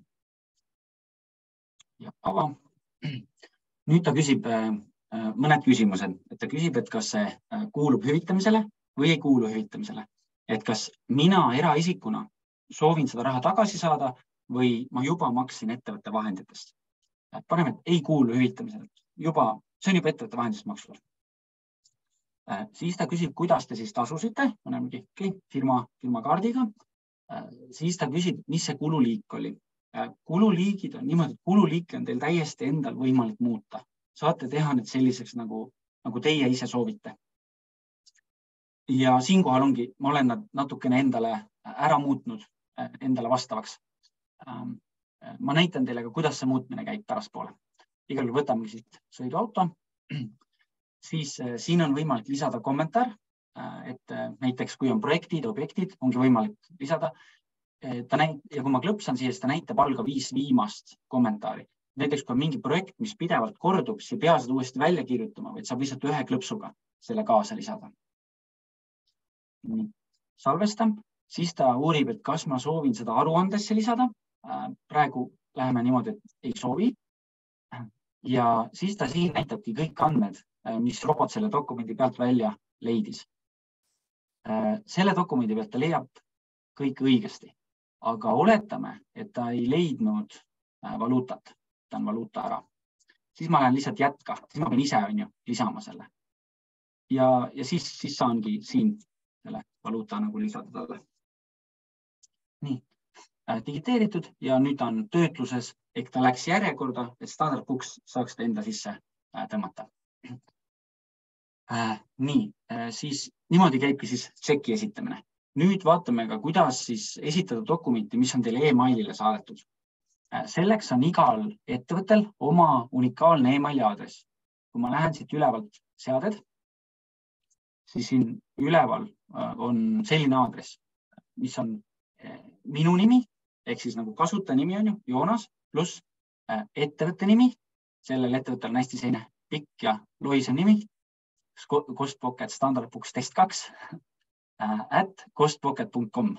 Ja ava. Nüüd ta küsib mõned küsimused. Et ta küsib, et kas see kuulub hüvitamisele või ei kuulu hüvitamisele. Et kas mina eraisikuna soovin seda raha tagasi saada või ma juba maksin ettevõtte vahenditest. Paneme, et ei kuulu hüvitamisele. See on juba ettevõtte vahendist makstud. Siis ta küsib, kuidas te siis tasusite, firma kaardiga. Siis ta küsib, mis see kululiik oli. Kululiigid on niimoodi, et kululiike on teil täiesti endal võimalik muuta. Saate teha need selliseks, nagu teie ise soovite. Ja siinkohal ongi, ma olen nad natukene endale ära muutnud, endale vastavaks. Ma näitan teile ka, kuidas see muutmine käib pärastpoole. Igal juhul võtame siit sõiduauto. Siis siin on võimalik lisada kommentaar, et näiteks kui on projektid, objektid, ongi võimalik lisada. Ja kui ma klõpsan siia, siis ta näitab alga 5 viimast kommentaari. Näiteks kui on mingi projekt, mis pidevalt kordub, siis ei pea seda uuesti välja kirjutama, vaid saab lihtsalt ühe klõpsuga selle kaasa lisada. Salvestan, siis ta uurib, et kas ma soovin seda aruandesse lisada. Praegu läheme niimoodi, et ei soovi. Ja siis ta siin näitabki kõik andmed, mis robot selle dokumendi pealt välja leidis. Selle dokumendi pealt ta leiab kõik õigesti, aga oletame, et ta ei leidnud valuutat. Ta on valuuta ära. Siis ma lähen lihtsalt jätka, siis ma pean ise lisama selle. Ja siis saangi siin selle valuuta nagu lisada talle. Nii, digiteeritud ja nüüd on töötluses ehk ta läks järjekorda, et Standard Books saaks ta enda sisse tõmmata. Nii, siis niimoodi käibki siis tšeki esitamine. Nüüd vaatame ka, kuidas siis esitada dokumenti, mis on teile e-mailile saadetud. Selleks on igal ettevõttel oma unikaalne e-maili aadress. Kui ma lähen siit ülevalt seaded, siis siin üleval on selline aadress, mis on minu nimi, ehk siis nagu kasutaja nimi on ju, Joonas, pluss ettevõtte nimi, sellel ettevõttel on hästi selline pikk ja loisev nimi, Costpocket Standard Books test 2 @costpocket.com.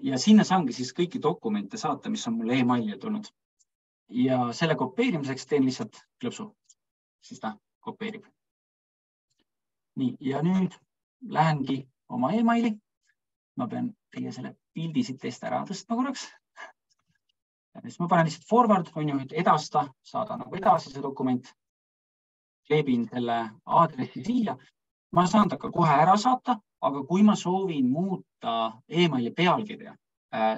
Ja sinna saangi siis kõiki dokumente saata, mis on mulle e-mailile tulnud. Ja selle kopeerimiseks teen lihtsalt klõpsu, siis ta kopeerib. Nii, ja nüüd lähengi oma e-maili. Ma pean teie selle pildi siit teist ära tõstma korraks. Siis ma panen lihtsalt forward, on ju, et edasta, saada nagu edasi see dokument. Kleebin selle aadressi siia. Ma saan ta ka kohe ära saata, aga kui ma soovin muuta e-maili pealkirja,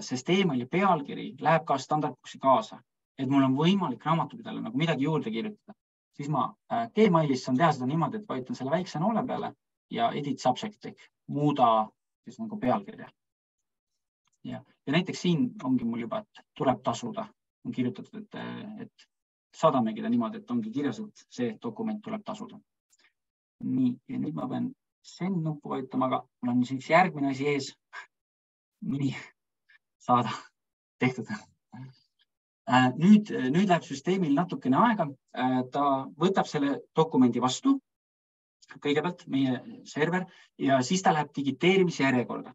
sest e-maili pealkiri läheb ka Standard Booksi kaasa, et mul on võimalik raamatupidajale nagu midagi juurde kirjutada, siis ma Gmailis saan teha seda niimoodi, et vajutan selle väikse noole peale ja edit subject ehk muuda siis nagu pealkirja. Ja näiteks siin ongi mul juba, et tuleb tasuda. On kirjutatud, et saadamegi ta niimoodi, et ongi kirjas, et see dokument tuleb tasuda. Nii, ja nüüd ma pean send nuppu vajutama, aga mul on siis järgmine asi ees. Nii, saada tehtud. Nüüd läheb süsteemil natukene aega. Ta võtab selle dokumendi vastu, kõigepealt meie server, ja siis ta läheb digiteerimise järjekorda.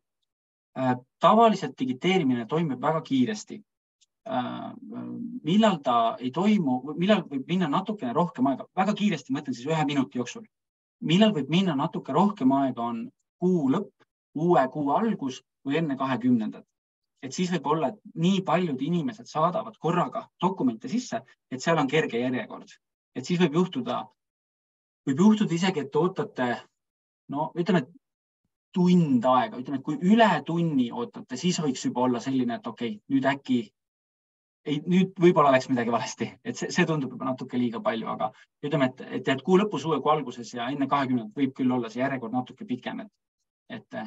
Tavaliselt digiteerimine toimub väga kiiresti. Millal ta ei toimu, millal võib minna natukene rohkem aega, väga kiiresti mõtlen siis 1 minuti jooksul. Millal võib minna natuke rohkem aega on kuu lõpp, uue kuu algus või enne 20. Et siis võib olla, et nii paljud inimesed saadavad korraga dokumente sisse, et seal on kerge järjekord. Et siis võib juhtuda isegi, et ootate, no ütleme, tund aega, ütleme, et kui üle tunni ootate, siis võiks juba olla selline, et okei, nüüd äkki nüüd võib-olla läks midagi valesti, et see tundub juba natuke liiga palju, aga ütleme, et kuu lõpus, uue kuu alguses ja enne 20 võib küll olla see järjekord natuke pikem, et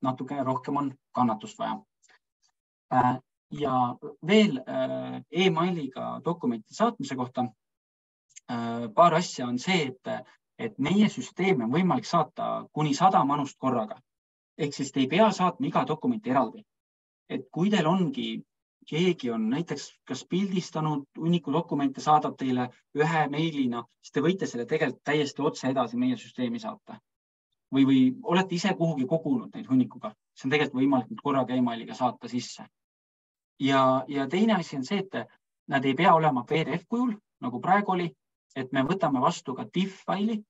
natuke rohkem on kannatust vaja. Ja veel e-mailiga dokumenti saatmise kohta paar asja on see, et meie süsteemi on võimalik saata kuni 100 manust korraga. Ehk siis te ei pea saatma iga dokumenti eraldi. Et kui teil ongi keegi on näiteks kas pildistanud hunniku dokumente, saadab teile ühe meilina, siis te võite selle tegelikult täiesti otse edasi meie süsteemi saata. Või olete ise kuhugi kogunud neid hunnikuga. See on tegelikult võimalik korraga e-mailiga saata sisse. Ja teine asi on see, et nad ei pea olema PDF kujul, nagu praegu oli, et me võtame vastu ka TIFF-faili.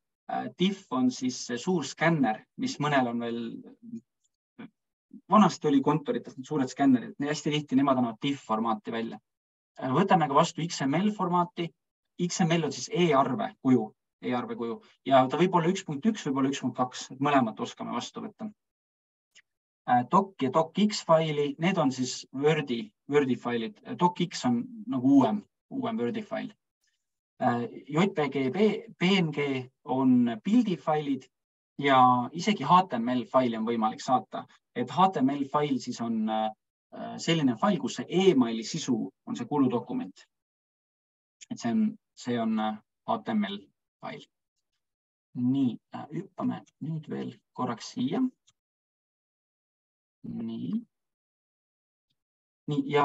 TIFF on siis suur skänner, mis mõnel on veel vanasti oli kontorites suured skännerid, hästi tihti nemad annavad TIFF-formaati välja. Võtame ka vastu XML-formaati. XML on siis e-arve kuju ja ta võib olla 1.1, võib olla 1.2, et mõlemat oskame vastu võtta. Doc ja DocX faili, need on siis Wordi failid. DocX on nagu uuem Wordi fail. JPG, PNG on pildifailid ja isegi HTML faili on võimalik saata. Et HTML fail siis on selline fail, kus see e-maili sisu on see kuludokument. Et see on HTML fail. Nii, hüppame nüüd veel korraks siia. Nii, ja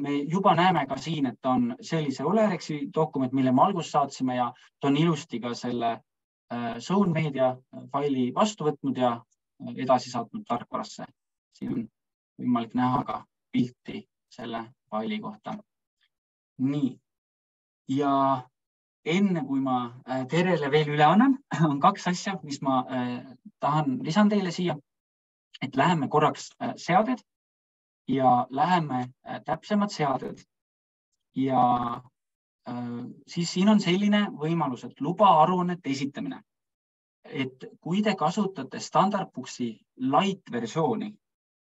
me juba näeme ka siin, et on sellise Olerexi dokument, mille me alguses saatsime ja ta on ilusti ka selle Zone Media faili vastu võtnud ja edasi saatnud tarkvarasse. Siin on võimalik näha ka pilti selle faili kohta. Nii, ja enne kui ma Terele veel üle annan, on 2 asja, mis ma lisan teile siia, et läheme korraks seaded ja läheme täpsemad seaded. Ja siis siin on selline võimalus, et luba aruannete esitamine. Et kui te kasutate Standard Booksi light versiooni,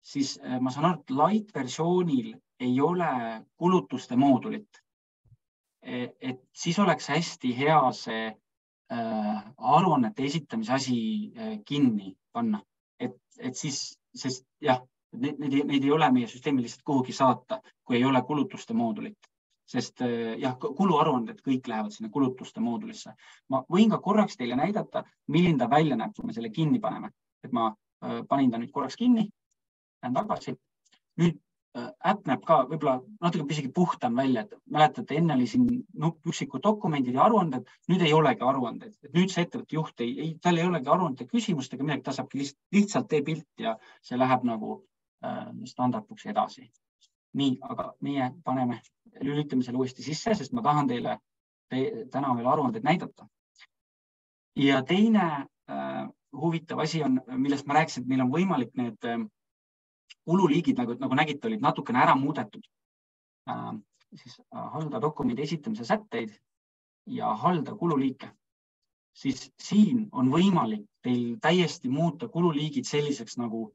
siis ma saan aru, et light versioonil ei ole kulutuste moodulit. Et siis oleks hästi hea see aruannete esitamise asi kinni panna. Et siis, sest jah, neid ei ole meie süsteemi lihtsalt kuhugi saata, kui ei ole kulutuste moodulit. Sest jah, kuluaruanded kõik lähevad sinna kulutuste moodulisse. Ma võin ka korraks teile näidata, milline ta välja näeb, kui me selle kinni paneme. Et ma panin ta nüüd korraks kinni, lähen tagasi. Nüüd äpp näeb ka võib-olla natuke isegi puhtam välja, et mäletate, enne oli siin üksikud dokumendid ja aruanded, nüüd ei olegi aruanded. Et nüüd see ettevõtte juht, tal ei olegi aruandede küsimustega midagi, ta saabki lihtsalt tee pilt ja see läheb nagu standardpuksi edasi. Nii, aga meie lülitame selle uuesti sisse, sest ma tahan teile täna veel aruanded näidata. Ja teine huvitav asi on, millest ma rääkisin, et meil on võimalik need kululiigid, nagu nägite, olid natukene ära muudetud. Siis halda dokumendi esitamise sätteid ja halda kululiike. Siis siin on võimalik teil täiesti muuta kululiigid selliseks, nagu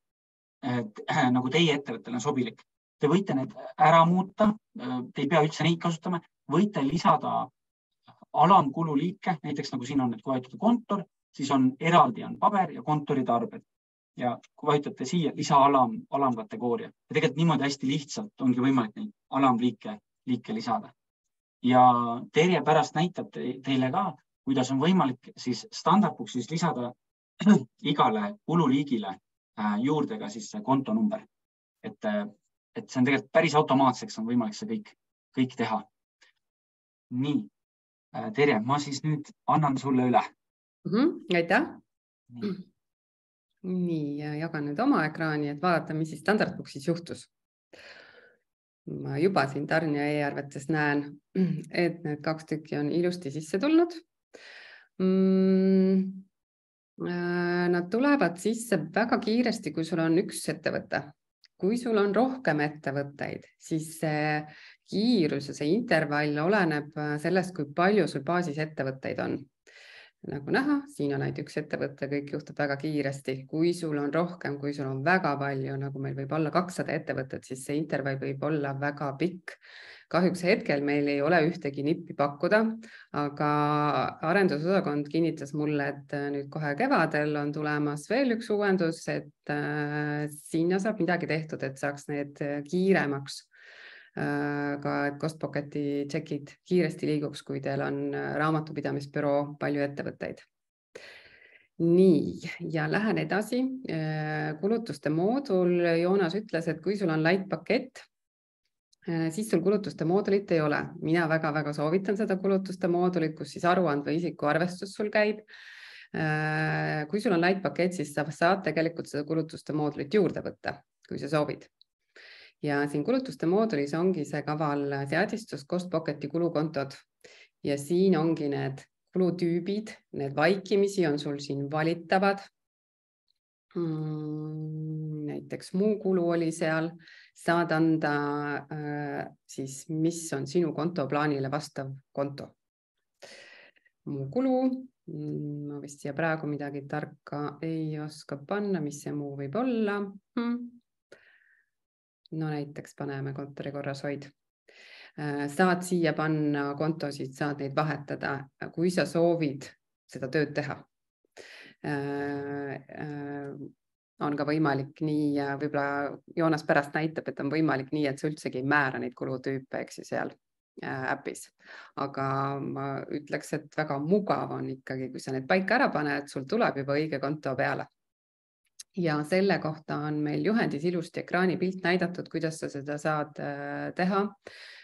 teie ettevõttele on sobilik. Te võite need ära muuta, te ei pea üldse neid kasutama, võite lisada alamkululiike, näiteks nagu siin on need vajutada kontor, siis on eraldi on paber ja kontoritarbed. Ja kui vajutate siia lisa alamkategooria. Ja tegelikult niimoodi hästi lihtsalt ongi võimalik neid alamliike lisada. Ja Terje pärast näitab teile ka, kuidas on võimalik siis standardbuksis lisada igale kululiigile juurde ka siis kontonumber. Et see on tegelikult päris automaatseks on võimalik see kõik teha. Nii, Terje, ma siis nüüd annan sulle üle. Aitäh! Nii, jagan nüüd oma ekraani, et vaadata, mis siis standardbuksis juhtus. Ma juba siin tarnija e-arvetes näen, et need 2 tükki on ilusti sisse tulnud. Nad tulevad sisse väga kiiresti, kui sul on üks ettevõte. Kui sul on rohkem ettevõtteid, siis see kiirus ja see intervall oleneb sellest, kui palju sul baasis ettevõtteid on. Nagu näha, siin on ainult üks ettevõte, kõik juhtub väga kiiresti. Kui sul on rohkem, kui sul on väga palju, nagu meil võib olla 200 ettevõtet, siis see intervall võib olla väga pikk. Kahjuks hetkel meil ei ole ühtegi nippi pakkuda, aga arendusosakond kinnitas mulle, et nüüd kohe kevadel on tulemas veel üks uuendus, et sinna saab midagi tehtud, et saaks need kiiremaks. Ka et Costpocketi tšekid kiiresti liiguks, kui teil on raamatupidamisbüroo palju ettevõtteid. Nii, ja lähen edasi. Kulutuste moodul Joonas ütles, et kui sul on light pakett, siis sul kulutuste moodulit ei ole. Mina väga-väga soovitan seda kulutuste moodulit, kus siis aruand või isiku arvestus sul käib. Kui sul on light pakett, siis sa saad tegelikult seda kulutuste moodulit juurde võtta, kui sa soovid. Ja siin kulutuste moodulis ongi see kaval seadistus Costpocketi kulukontod ja siin ongi need kulutüübid, need vaikimisi on sul siin valitavad. Näiteks muu kulu oli seal, saad anda siis, mis on sinu kontoplaanile vastav konto. Muu kulu, ma vist siia praegu midagi tarka ei oska panna, mis see muu võib olla. No näiteks paneme kontori korrashoid. Saad siia panna kontosid, saad neid vahetada, kui sa soovid seda tööd teha. On ka võimalik nii, võib-olla Joonas pärast näitab, et on võimalik nii, et sa üldsegi ei määra neid kulutüüpe, eks ju seal äpis. Aga ma ütleks, et väga mugav on ikkagi, kui sa need paika ära paned, sul tuleb juba õige konto peale. Ja selle kohta on meil juhendis ilusti ekraanipilt näidatud, kuidas sa seda saad teha.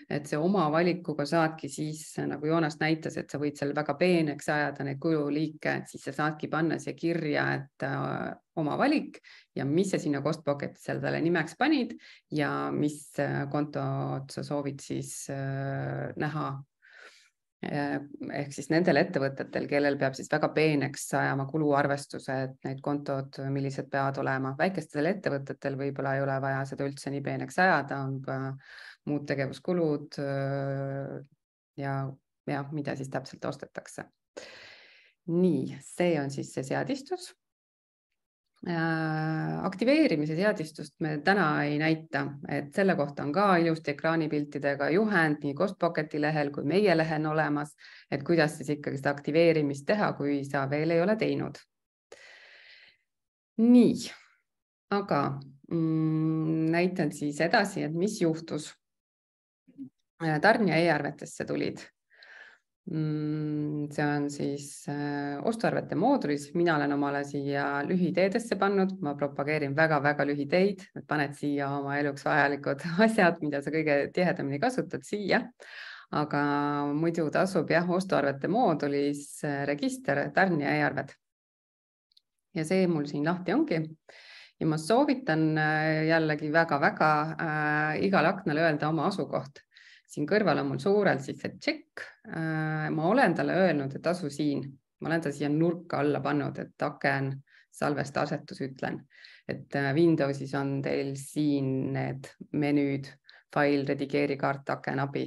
Et see oma valikuga saadki siis, nagu Joonas näitas, et sa võid seal väga peeneks ajada neid kululiike, siis sa saadki panna siia kirja, et oma valik ja mis sa sinna Costpocketi selle nimeks panid ja mis kontot sa soovid siis näha. Ehk siis nendel ettevõtetel, kellel peab siis väga peeneks ajama kuluarvestuse, et need kontod, millised peavad olema. Väikestel ettevõtetel võib-olla ei ole vaja seda üldse nii peeneks ajada, on ka muud tegevuskulud ja mida siis täpselt ostetakse. Nii, see on siis see seadistus. Aktiveerimise seadistust me täna ei näita, et selle kohta on ka ilusti ekraanipiltidega juhend nii Costpocketi lehel kui meie lehel olemas, et kuidas siis ikkagi seda aktiveerimist teha, kui sa veel ei ole teinud. Nii, aga näitan siis edasi, et mis juhtus. Tarnija e-arvetesse tulid. See on siis ostuarvete moodulis. Mina olen omale siia lühiteedesse pannud. Ma propageerin väga-väga lühiteid. Paned siia oma eluks vajalikud asjad, mida sa kõige tihedamini kasutad siia. Aga muidu tasub ostuarvete moodulis register tarnija e-arved. Ja see mul siin lahti ongi. Ja ma soovitan jällegi väga-väga igal aknal öelda oma asukoht. Siin kõrval on mul suurelt siis see check. Ma olen talle öelnud, et asu siin. Ma olen ta siia nurka alla pannud, et aken salvesta asetus ütlen. Et Windowsis on teil siin need menüüd, fail, redigeeri, kaart, aken, abi.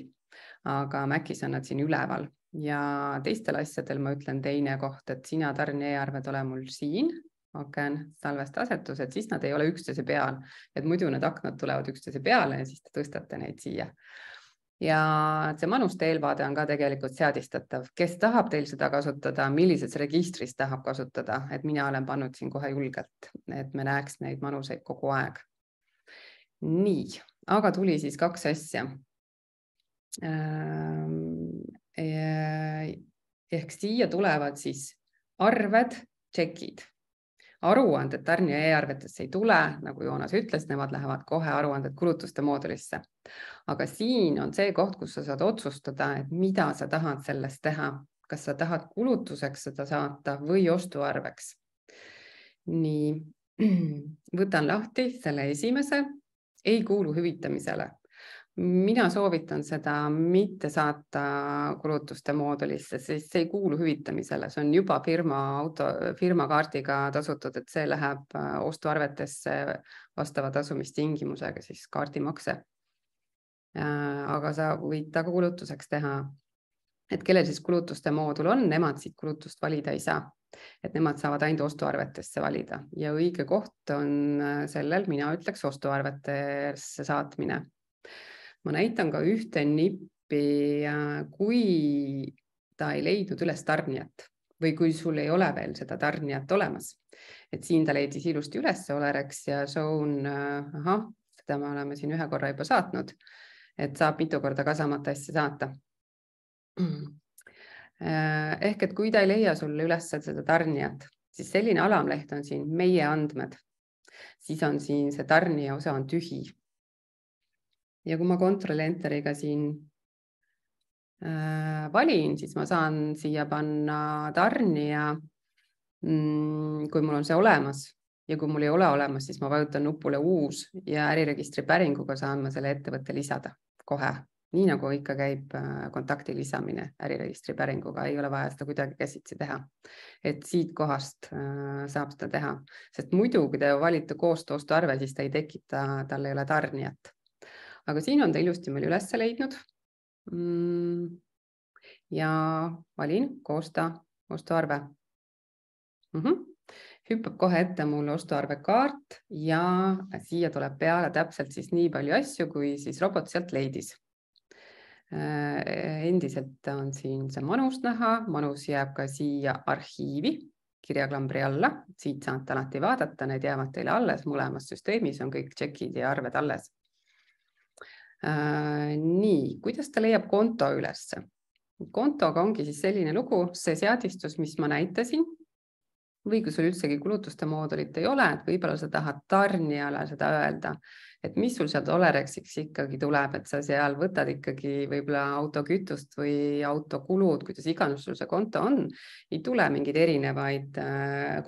Aga Macis on nad siin üleval. Ja teistel asjadel ma ütlen teine koht, et sina tarnija e-arved ole mul siin. Aken, salvesta asetus, et siis nad ei ole üksteise peal. Et muidu need aknad tulevad üksteise peale ja siis te tõstate neid siia. Ja see manuste eelvaade on ka tegelikult seadistatav. Kes tahab teil seda kasutada, millises registris tahab kasutada, et mina olen pannud siin kohe julgelt, et me näeks neid manuseid kogu aeg. Nii, aga tuli siis 2 asja. Ehk siia tulevad siis arved, tšekid. Aruanded tarnija e-arvetesse ei tule, nagu Joonas ütles, nemad lähevad kohe aruanded kulutuste moodulisse. Aga siin on see koht, kus sa saad otsustada, et mida sa tahad sellest teha. Kas sa tahad kulutuseks seda saata või ostuarveks. Nii, võtan lahti selle esimese, ei kuulu hüvitamisele. Mina soovitan seda mitte saata kulutuste moodulisse, sest see ei kuulu hüvitamisele. See on juba firma kaardiga tasutud, et see läheb ostuarvetesse vastava tasumistingimusega, siis kaardimakse. Aga sa võid ta kulutuseks teha. Et kellel siis kulutuste moodul on, nemad siit kulutust valida ei saa. Et nemad saavad ainult ostuarvetesse valida. Ja õige koht on sellel, mina ütleks, ostuarvetesse saatmine. Ma näitan ka ühte nippi, kui ta ei leidnud üles tarnijat või kui sul ei ole veel seda tarnijat olemas. Et siin ta leidis ilusti üles Olerex ja Zone, seda me oleme siin 1 korra juba saatnud, et saab mitu korda ka samat asja saata. Ehk et kui ta ei leia sulle üles seda tarnijat, siis selline alamleht on siin meie andmed. Siis on siin see tarnija osa on tühi. Ja kui ma kontrolli enteriga siin valin, siis ma saan siia panna tarnija, kui mul on see olemas. Ja kui mul ei ole olemas, siis ma vajutan nupule uus ja äriregistri päringuga saan ma selle ettevõtte lisada kohe. Nii nagu ikka käib kontakti lisamine äriregistri päringuga, ei ole vaja seda kuidagi käsitsi teha. Et siit kohast saab seda teha. Sest muidu, kui te valite koostostuarve, siis ta ei tekita, tal ei ole tarnijat. Aga siin on ta ilusti meil üles leidnud ja valin koosta ostuarve. Hüppab kohe ette mul ostuarve kaart ja siia tuleb peale täpselt siis nii palju asju, kui siis robot sealt leidis. Endiselt on siin see manus näha, manus jääb ka siia arhiivi kirjaklambri alla, siit saate alati vaadata, need jäävad teile alles, mõlemas süsteemis on kõik tšekid ja arved alles. Nii, kuidas ta leiab konto ülesse? Kontoga ongi siis selline lugu, see seadistus, mis ma näitasin, või kui sul üldsegi kulutuste moodulit ei ole, et võib-olla sa tahad tarnijale seda öelda, et mis sul sealt Olerexiks ikkagi tuleb, et sa seal võtad ikkagi võib-olla autokütust või autokulud, kuidas iganes sul see konto on, ei tule mingeid erinevaid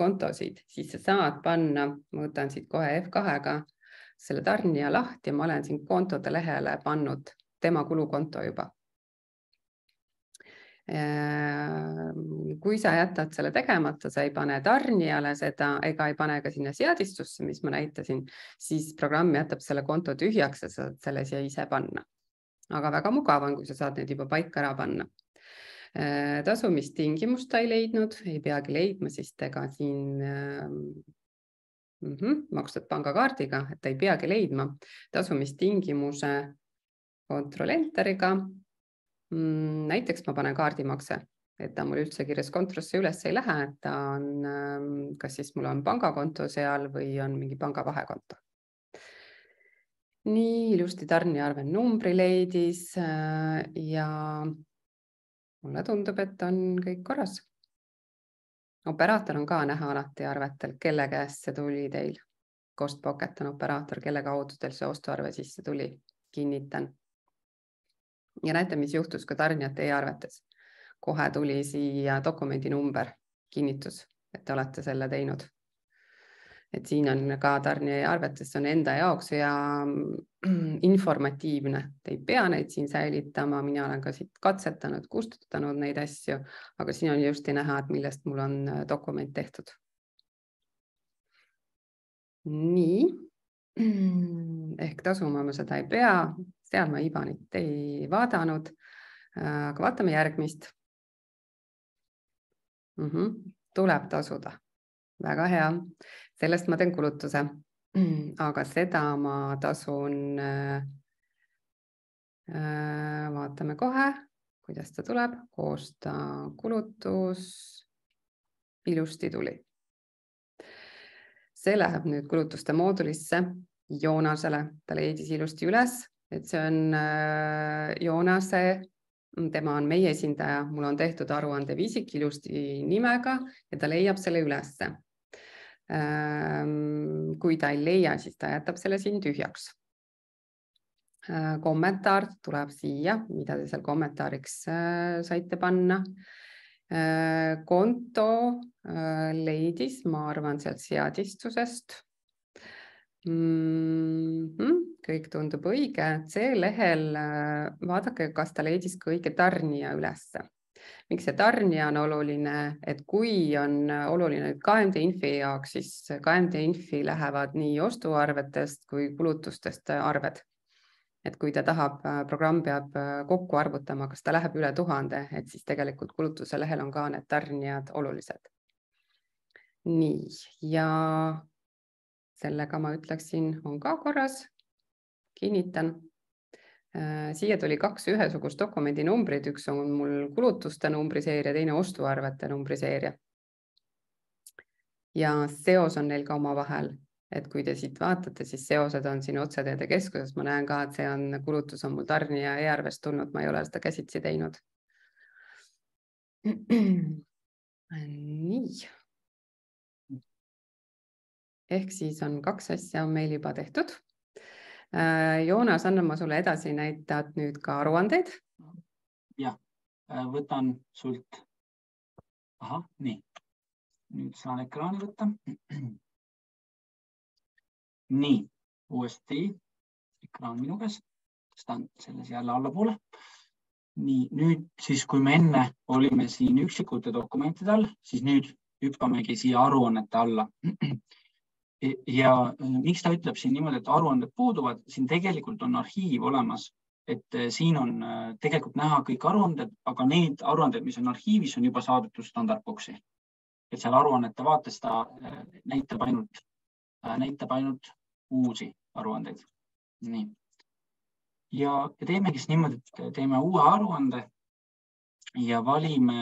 kontosid, siis sa saad panna, ma võtan siit kohe F2-ga, selle tarnija lahti ja ma olen siin kontode lehele pannud tema kulukonto juba. Kui sa jätad selle tegemata, sa ei pane tarnijale seda ega ei pane ka sinna seadistusse, mis ma näitasin, siis programm jätab selle konto tühjaks ja saad selle siia ise panna. Aga väga mugav on, kui sa saad need juba paika ära panna. Tasumistingimust ta ei leidnud, ei peagi leidma, sest ega siin makstud pangakaardiga, et ta ei peagi leidma tasumistingimuse kontrollenteriga. Näiteks ma panen kaardimakse, et ta mul üldse kirjaskontrosse üles ei lähe, et ta on, kas siis mul on pangakonto seal või on mingi panga vahekonto. Nii ilusti tarniarve numbri leidis ja mulle tundub, et on kõik korras. Operaator on ka näha alati arvetel, kelle käest see tuli teil. Costpocket on operaator, kelle kaudu teil see ostuarve sisse tuli. Kinnitan. Ja näete, mis juhtus ka tarnijate e-arvetes. Kohe tuli siia dokumendi number, kinnitus, et te olete selle teinud. Et siin on ka tarnija arvetes on enda jaoks ja informatiivne. Te ei pea neid siin säilitama. Mina olen ka siit katsetanud, kustutanud neid asju, aga siin on just näha, et millest mul on dokument tehtud. Nii. Ehk tasuma ma seda ei pea. Seal ma IBANit ei vaadanud. Aga vaatame järgmist. Tuleb tasuda. Väga hea. Sellest ma teen kulutuse, aga seda ma tasun, vaatame kohe, kuidas ta tuleb, koosta kulutus, ilusti tuli. See läheb nüüd kulutuste moodulisse Joonasele, ta leidis ilusti üles, et see on Joonase, tema on meie esindaja, mul on tehtud aruande viisik ilusti nimega ja ta leiab selle ülesse. Kui ta ei leia, siis ta jätab selle siin tühjaks. Kommentaar tuleb siia, mida te seal kommentaariks saite panna. Konto leidis, ma arvan, sealt seadistusest. Kõik tundub õige. See lehel, vaadake, kas ta leidis ka õige tarnija ülesse. Miks see tarnija on oluline, et kui on oluline KMD Infi jaoks, siis KMD Infi lähevad nii ostuarvetest kui kulutustest arved. Et kui ta tahab, programm peab kokku arvutama, kas ta läheb üle 1000, et siis tegelikult kulutuse lehel on ka need tarnijad olulised. Nii, ja sellega ma ütleksin, on ka korras. Kinnitan. Siia tuli 2 ühesugust dokumendi numbrid, üks on mul kulutuste numbriseeria, teine ostuarvete numbriseeria. Ja seos on neil ka oma vahel, et kui te siit vaatate, siis seosed on siin otseteede keskuses. Ma näen ka, et see on kulutus on mul tarnija e-arvest tulnud, ma ei ole seda käsitsi teinud. Nii. Ehk siis on 2 asja on meil juba tehtud. Joonas, annan ma sulle edasi, näitad nüüd ka aruandeid. Jah, võtan sult. Aha, nii. Nüüd saan ekraani võtta. Nii, uuesti ekraan minu käes. Tõstan selles jälle allapoole. Nii, nüüd siis, kui me enne olime siin üksikute dokumentide all, siis nüüd hüppamegi siia aruannete alla. Ja miks ta ütleb siin niimoodi, et aruanded puuduvad, siin tegelikult on arhiiv olemas, et siin on tegelikult näha kõik aruanded, aga need aruanded, mis on arhiivis, on juba saadetud standardboksi. Et seal aruannete vaates ta näitab ainult uusi aruandeid. Nii. Ja teemegi siis niimoodi, et teeme uue aruande ja valime,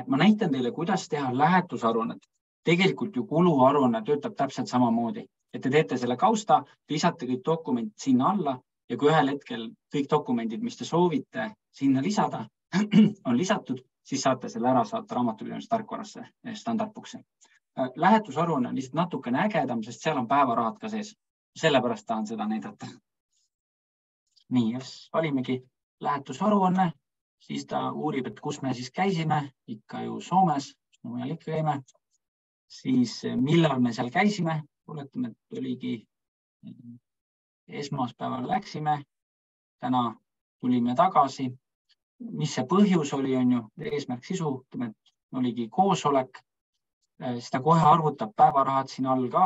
ma näitan teile, kuidas teha lähetusaruannet. Tegelikult ju kuluaruanne töötab täpselt samamoodi, et te teete selle kausta, lisate kõik dokumendid sinna alla ja kui ühel hetkel kõik dokumendid, mis te soovite sinna lisada, on lisatud, siis saate selle ära saata raamatupidamise tarkvarasse standardboksi. Lähetusaruanne on lihtsalt natukene ägedam, sest seal on päevarahad ka sees. Sellepärast tahan seda näidata. Nii, valimegi lähetusaruanne, siis ta uurib, et kus me siis käisime, ikka ju Soomes, mujal ikka käime. Siis millal me seal käisime, oletame, et oligi esmaspäeval läksime, täna tulime tagasi. Mis see põhjus oli, on ju, eesmärk sisu, oligi koosolek, siis ta kohe arvutab päevarahad siin all ka.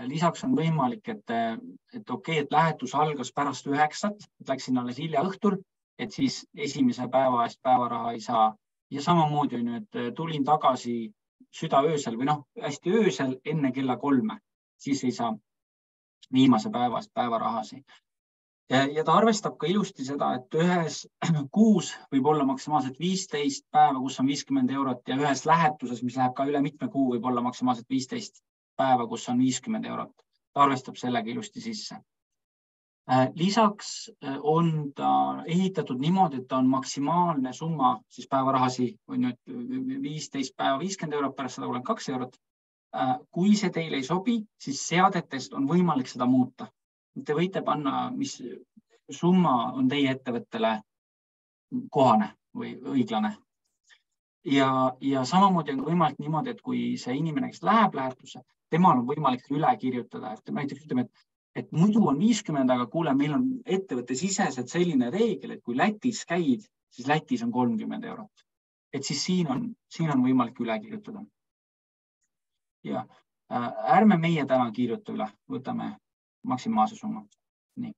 Lisaks on võimalik, et okei, et lähetus algas pärast 9, et läksin alles hilja õhtul, et siis esimese päeva eest päevaraha ei saa. Ja samamoodi on ju, et tulin tagasi südaöösel või hästi öösel enne kella 3, siis ei saa viimase päevarahasi. Ja ta arvestab ka ilusti seda, et ühes kuus võib olla maksimaalselt 15 päeva, kus on 50 eurot ja ühes lähetuses, mis läheb ka üle mitme kuu, võib olla maksimaalselt 15 päeva, kus on 50 eurot. Ta arvestab sellega ilusti sisse. Lisaks on ta ehitatud niimoodi, et ta on maksimaalne summa, siis päevarahasi on nüüd 15 päeva 50 eurot, pärast 132 eurot. Kui see teile ei sobi, siis seadetest on võimalik seda muuta. Te võite panna, mis summa on teie ettevõttele kohane või õiglane. Ja samamoodi on võimalik niimoodi, et kui see inimene, kes läheb lähetusse, temal on võimalik üle kirjutada. Et näiteks ütleme, et muidu on 50, aga kuule, meil on ettevõtte siseselt selline reegel, et kui Lätis käid, siis Lätis on 30 eurot. Et siis siin on võimalik üle kirjutada. Ja ärme meie täna kirjuta üle, võtame maksimaalse summa. Nii.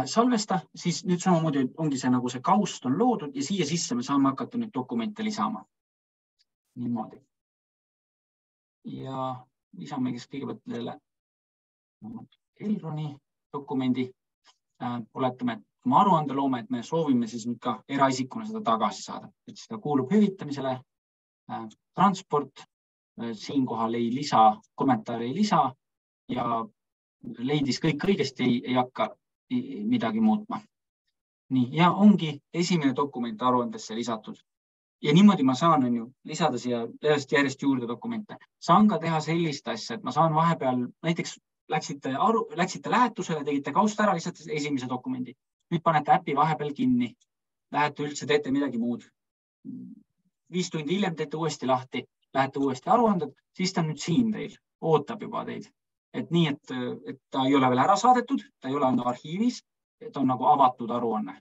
Salvesta, siis nüüd samamoodi ongi see nagu see kaust on loodud ja siia sisse me saame hakata nüüd dokumente lisama. Niimoodi. Ja lisame kõigepealt selle Elroni dokumendi. Oletame, et kui me aruande loome, et me soovime siis nüüd ka eraisikuna seda tagasi saada. Et seda kuulub hüvitamisele, transport, siinkohal ei lisa, kommentaari ei lisa ja leidis kõik õigesti, ei hakka midagi muutma. Nii, ja ongi esimene dokument aruandesse lisatud. Ja niimoodi ma saan lisada siia järjest juurde dokumente. Saan ka teha sellist asja, et ma saan vahepeal, näiteks läksite lähetusele, tegite kaust ära, lihtsalt esimese dokumendi. Nüüd panete äpi vahepeal kinni. Lähete üldse, teete midagi muud. 5 tundi hiljem teete uuesti lahti, lähete uuesti aruanded, siis ta nüüd siin teil, ootab juba teid. Et nii, et ta ei ole veel ära saadetud, ta ei ole arhiivis, ta on nagu avatud aruanne.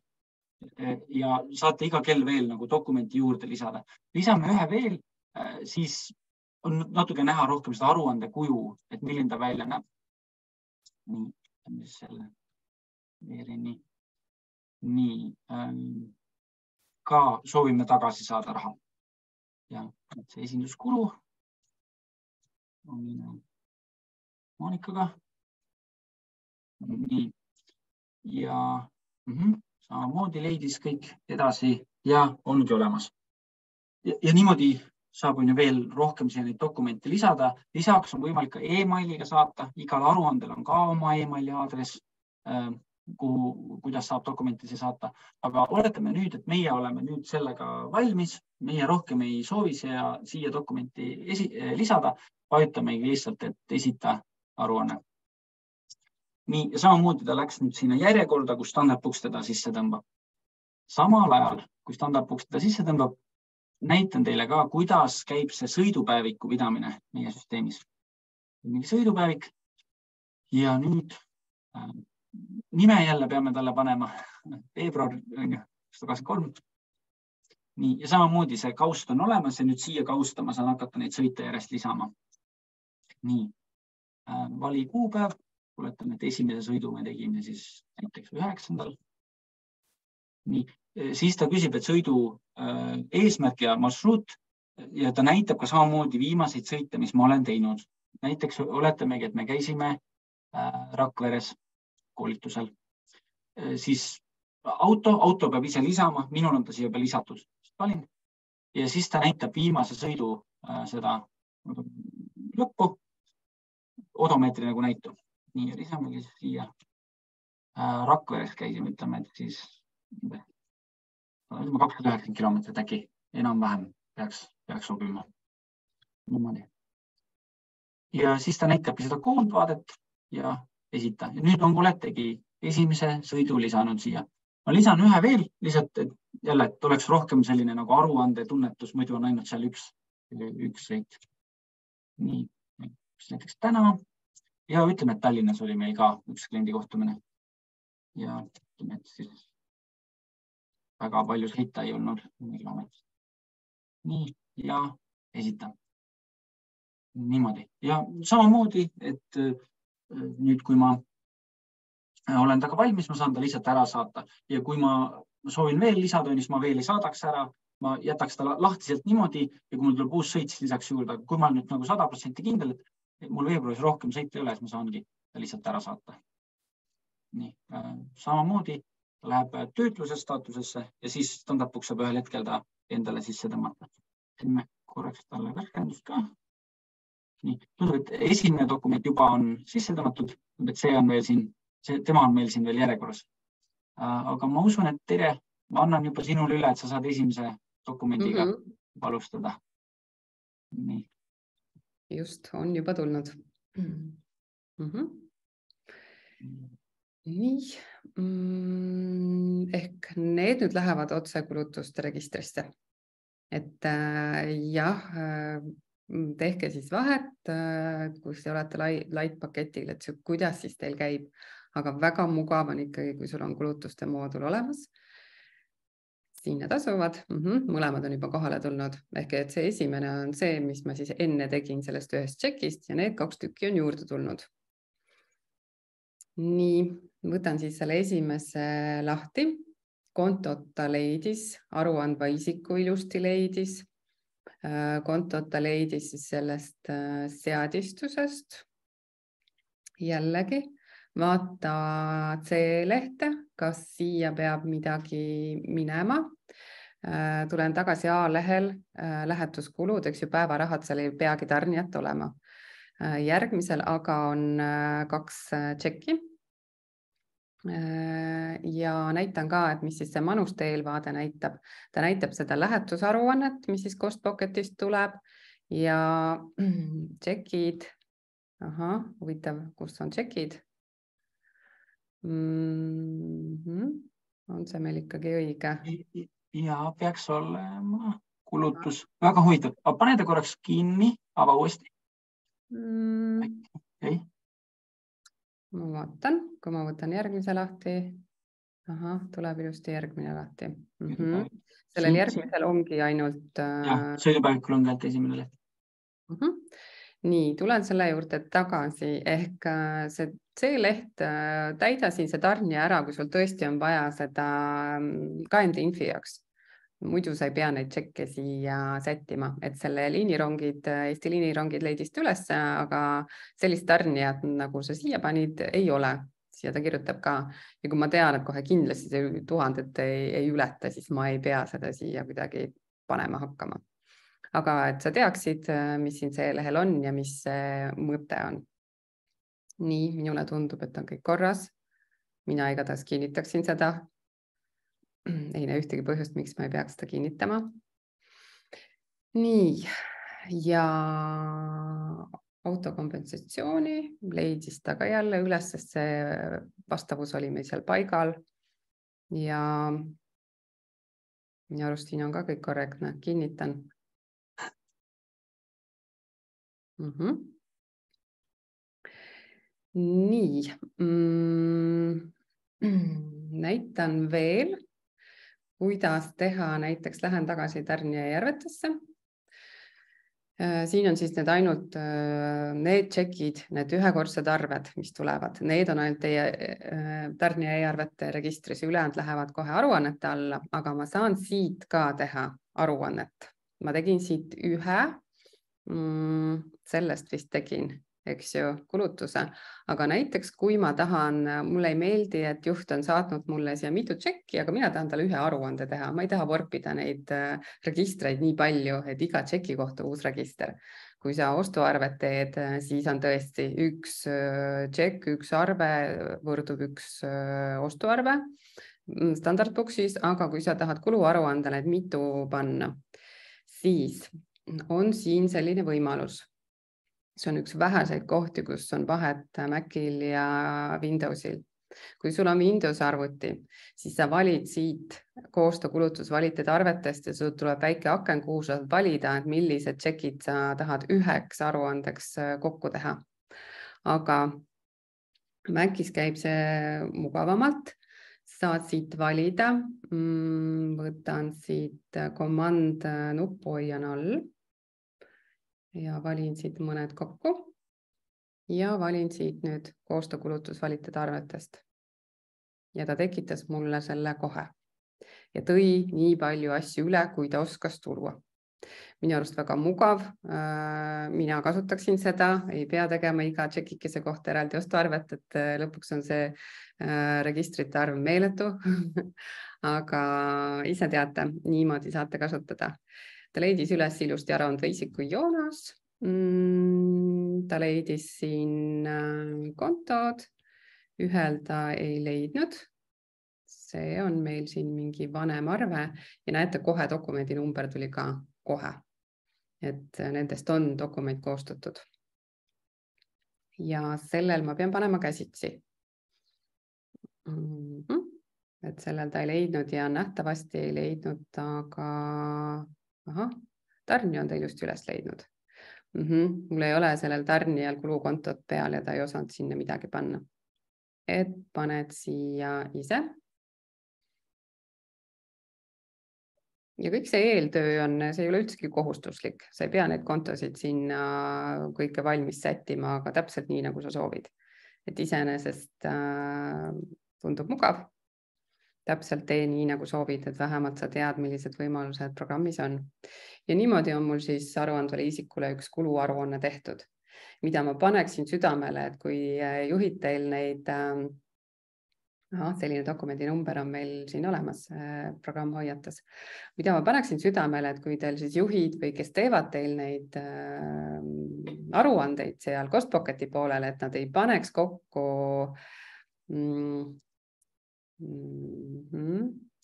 Ja saate iga kell veel nagu dokumenti juurde lisada. Lisame ühe veel, siis on natuke näha rohkem seda aruande kuju, et milline ta välja näeb. Nii, ka soovime tagasi saada raha. Ja see esinduskulu on Monikaga. Nii. Ja samamoodi leidis kõik edasi ja ongi olemas. Ja niimoodi saab veel rohkem siia neid dokumente lisada. Lisaks on võimalik ka e-mailiga saata. Igal aruandel on ka oma e-maili aadress, kuidas saab dokumenti saata. Aga oletame nüüd, et meie oleme nüüd sellega valmis. Meie rohkem ei soovi siia dokumenti lisada. Vajutame lihtsalt, et esita aruanne. Nii, ja samamoodi ta läks nüüd sinna järjekorda, kus Standardbooks teda sisse tõmbab. Samal ajal, kui Standardbooks teda sisse tõmbab, näitan teile ka, kuidas käib see sõidupäeviku pidamine meie süsteemis. Mingi sõidupäevik ja nüüd nime jälle peame talle panema veebruar 2023. Nii, ja samamoodi see kaust on olemas ja nüüd siia kausta ma saan hakata neid sõite järjest lisama. Nii. Vali kuupäev, oletame, et esimese sõidu me tegime siis näiteks 9. Nii, siis ta küsib, et sõidu eesmärk ja marsruut ja ta näitab ka samamoodi viimaseid sõite, mis ma olen teinud. Näiteks oletamegi, et me käisime Rakveres koolitusel. Siis auto peab ise lisama, minul on ta siia peal lisatud. Ja siis ta näitab viimase sõidu seda lõppu. Odomeetri nagu näitu. Nii, ja lisamegi siia Rakveres käisime, ütleme, et siis 290 kilomeetrit äkki, enam-vähem peaks sobima. Niimoodi. Ja siis ta näitabki seda koondvaadet ja esita. Ja nüüd oletegi esimese sõidu lisanud siia. Ma lisan ühe veel, lihtsalt, et jälle, et oleks rohkem selline nagu aruande tunnetus, muidu on ainult seal üks sõit. Nii. Näiteks täna ja ütleme, et Tallinnas oli meil ka üks kliendi kohtumine ja ütleme, et siis väga palju sõita ei olnud. Nii ja esita. Niimoodi. Ja samamoodi, et nüüd, kui ma olen taga valmis, ma saan ta lihtsalt ära saata ja kui ma soovin veel lisada, siis ma veel ei saadaks ära, ma jätaks ta lahtiselt niimoodi ja kui mul tuleb uus sõit, siis lisaks juurde. Kui ma nüüd nagu 100% kindel, et mul veebruaris rohkem sõita ei ole, siis ma saangi ta lihtsalt ära saata. Nii, samamoodi läheb töötluse staatusesse ja siis standardbook saab ühel hetkel ta endale sisse tõmmata. Teeme korraks talle värkendust ka. Nii, tundub, et esimene dokument juba on sisse tõmmatud, et see on veel siin, tema on meil siin veel järjekorras. Aga ma usun, et Terje, ma annan juba sinule üle, et sa saad esimese dokumendiga alustada. Nii. Just, on juba tulnud. Nii, ehk need nüüd lähevad otse kulutuste registrisse. Et jah, tehke siis vahet, kui te olete light paketil, et kuidas siis teil käib, aga väga mugav on ikkagi, kui sul on kulutuste moodul olemas. Siin need asuvad, mõlemad on juba kohale tulnud, ehk et see esimene on see, mis ma siis enne tegin sellest ühest tšekist ja need 2 tükki on juurde tulnud. Nii, võtan siis selle esimese lahti. Kontot ta leidis, aruandva isiku ilusti leidis. Kontot ta leidis siis sellest seadistusest. Jällegi, vaata C-lehte, kas siia peab midagi minema. Tulen tagasi A-lehel, lähetuskulud, eks ju päevarahad, seal ei peagi tarnijat olema. Järgmisel aga on 2 tšekki. Ja näitan ka, et mis siis see manuste eelvaade näitab. Ta näitab seda lähetusaruannet, mis siis Costpocketist tuleb ja tšekid. Huvitav, kus on tšekid? On see meil ikkagi õige? Ja peaks olema kulutus. Väga huvitav. Pane ta korraks kinni, ava uuesti. Okay. Ma vaatan, kui ma võtan järgmise lahti. Tuleb ilusti järgmine lahti. Sellel järgmisel ongi ainult... Sõidupäevikul on käelt esimene leht. Nii, tulen selle juurde tagasi. Ehk see leht täida siin see tarnija ära, kui sul tõesti on vaja seda ka enda infi jaoks. Muidu sa ei pea neid tšekke siia sättima, et selle Eesti liinirongid leidist üles, aga sellist tarnijat, nagu sa siia panid, ei ole. Siia ta kirjutab ka. Ja kui ma tean, et kohe kindlasti see 1000 ei ületa, siis ma ei pea seda siia kuidagi panema hakkama. Aga et sa teaksid, mis siin see lehel on ja mis see mõte on. Nii, minule tundub, et on kõik korras. Mina igatahes kinnitaksin seda. Ei näe ühtegi põhjust, miks ma ei peaks seda kinnitama. Nii, ja autokompensatsiooni leidis ta ka jälle üles, sest see vastavus oli meil seal paigal. Ja minu arust siin on ka kõik korrektne, kinnitan. Nii, näitan veel, kuidas teha, näiteks lähen tagasi tarnija järvetesse. Siin on siis need ainult need tšekid, need ühekordsed arved, mis tulevad. Need on ainult teie tarnija järvete registris, ülejäänud lähevad kohe aruannete alla, aga ma saan siit ka teha aruannet. Ma tegin siit ühe, sellest vist tegin, eks ju, kulutuse. Aga näiteks, kui ma tahan, mulle ei meeldi, et juht on saatnud mulle siia mitu tšekki, aga mina tahan talle ühe aruande teha. Ma ei taha vorpida neid registreid nii palju, et iga tšeki kohta uus register. Kui sa ostuarvet teed, siis on tõesti üks tšekk, üks arve võrdub üks ostuarve standardbooksis, aga kui sa tahad kuluaruandele mitu panna, siis on siin selline võimalus. See on üks väheseid kohti, kus on vahet Macil ja Windowsil. Kui sul on Windows arvuti, siis sa valid siit koosta kulutus valitud arvetest ja sul tuleb väike aken, kuhu sa saad valida, et millised tšekid sa tahad üheks aruandeks kokku teha. Aga Macis käib see mugavamalt. Saad siit valida. Võtan siit command nuppu hoian all. Ja valin siit mõned kokku ja valin siit nüüd koosta kulutus valitud arvetest. Ja ta tekitas mulle selle kohe. ja tõi nii palju asju üle, kui ta oskas tuua. Minu arust väga mugav. Mina kasutaksin seda, ei pea tegema iga tšekikese kohta eraldi ostuarvet, et lõpuks on see registrite arv meeletu. Aga ise teate, niimoodi saate kasutada. Ta leidis üles ilusti aruandva isiku Joonas. Ta leidis siin kontod. Ühel ta ei leidnud. See on meil siin mingi vanem arve ja näete, kohe dokumendi number tuli ka kohe. Et nendest on dokument koostatud. Ja sellel ma pean panema käsitsi. Et sellel ta ei leidnud ja nähtavasti ei leidnud, aga tarni on ta ilusti üles leidnud. Mul ei ole sellel tarnijal kulukontot peal ja ta ei osanud sinna midagi panna. Et paned siia ise. Ja kõik see eeltöö on, see ei ole üldsegi kohustuslik. Sa ei pea neid kontosid sinna kõike valmis sättima, aga täpselt nii, nagu sa soovid. Et iseenesest tundub mugav. Täpselt tee nii, nagu soovid, et vähemalt sa tead, millised võimalused programmis on. Ja niimoodi on mul siis aruandvale isikule üks kuluaruanne tehtud, mida ma paneksin südamele, et kui juhid teil neid... selline dokumendi number on meil siin olemas, programm hoiatas. Mida ma paneksin südamele, et kui teil siis juhid või kes teevad teil neid aruandeid seal Costpocketi poolele, et nad ei paneks kokku...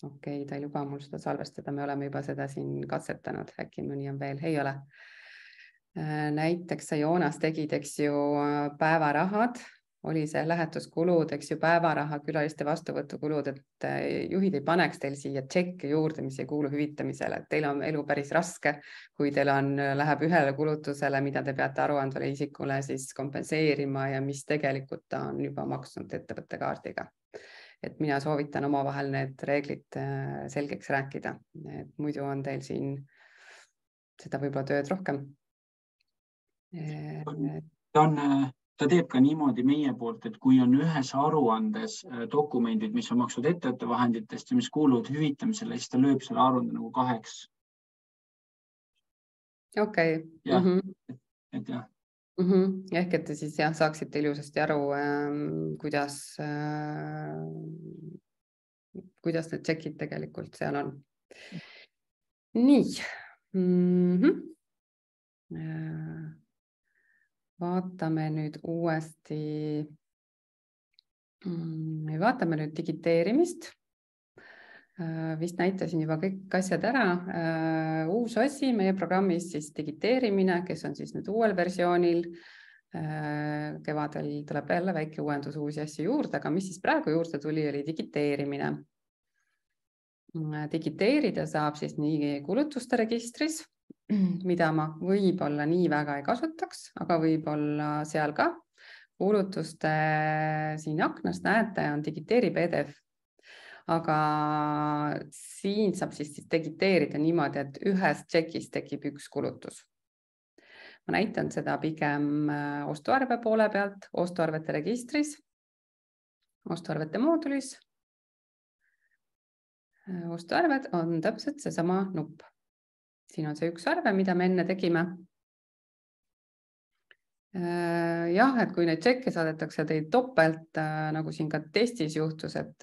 Okei, ta ei luba mul seda salvestada, me oleme juba seda siin katsetanud, äkki mõni on veel, ei ole. Näiteks sa Joonas tegid, eks ju, päevarahad, oli see lähetuskulud, eks ju, päevaraha, külaliste vastuvõtukulud, et juhid ei paneks teil siia tšekke juurde, mis ei kuulu hüvitamisele. Teil on elu päris raske, kui teil läheb ühele kulutusele, mida te peate aruandvale isikule siis kompenseerima ja mis tegelikult ta on juba maksnud ettevõtte kaardiga. Et mina soovitan omavahel need reeglid selgeks rääkida. Et muidu on teil siin seda võib-olla tööd rohkem. Ta teeb ka niimoodi meie poolt, et kui on ühes aruandes dokumendid, mis on maksud ettevõtte vahenditest ja mis kuuluvad hüvitamisele, siis ta lööb selle aruande nagu 2. Okei. Et jah. Ehk et te siis saaksite ilusasti aru, kuidas need tšekid tegelikult seal on. Nii. Vaatame nüüd uuesti, vaatame nüüd digiteerimist. Vist näitasin juba kõik asjad ära. Uus asi meie programmis siis digiteerimine, kes on siis nüüd uuel versioonil. Kevadel tuleb jälle väike uuendus uusi asju juurde, aga mis siis praegu juurde tuli, oli digiteerimine. Digiteerida saab siis nii kulutuste registris, mida ma võib-olla nii väga ei kasutaks, aga võib-olla seal ka. Kulutuste siin aknas näete, on digiteeri PDF. Aga siin saab siis digiteerida niimoodi, et ühes tšekis tekib üks kulutus. Ma näitan seda pigem ostuarve poole pealt, ostuarvete registris, ostuarvete moodulis. Ostuarved on täpselt seesama nupp. Siin on see üks arve, mida me enne tegime. Jah, et kui neid tšekke saadetakse teid topelt, nagu siin ka testis juhtus, et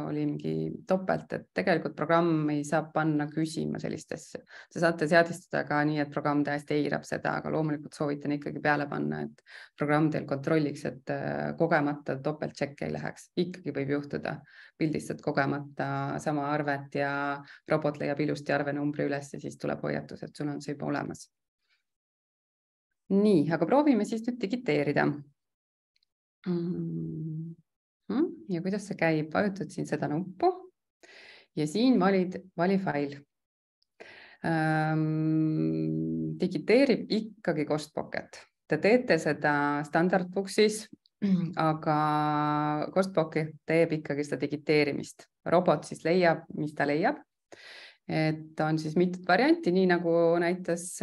oli mingi topelt, et tegelikult programm ei saa panna küsima sellist asja. Te saate seadistada ka nii, et programm täiesti eirab seda, aga loomulikult soovitan ikkagi peale panna, et programm teil kontrolliks, et kogemata topelt tšekke ei läheks. Ikkagi võib juhtuda, pildistad kogemata sama arvet ja robot leiab ilusti arvenumbri üles ja siis tuleb hoiatus, et sul on see juba olemas. Nii, aga proovime siis nüüd digiteerida. Ja kuidas see käib? Vajutad siin seda nuppu ja siin vali fail. Digiteerib ikkagi Costpocket. Te teete seda standardbooksis, aga Costpocket teeb ikkagi seda digiteerimist. Robot siis leiab, mis ta leiab. et on siis mitut varianti, nii nagu näitas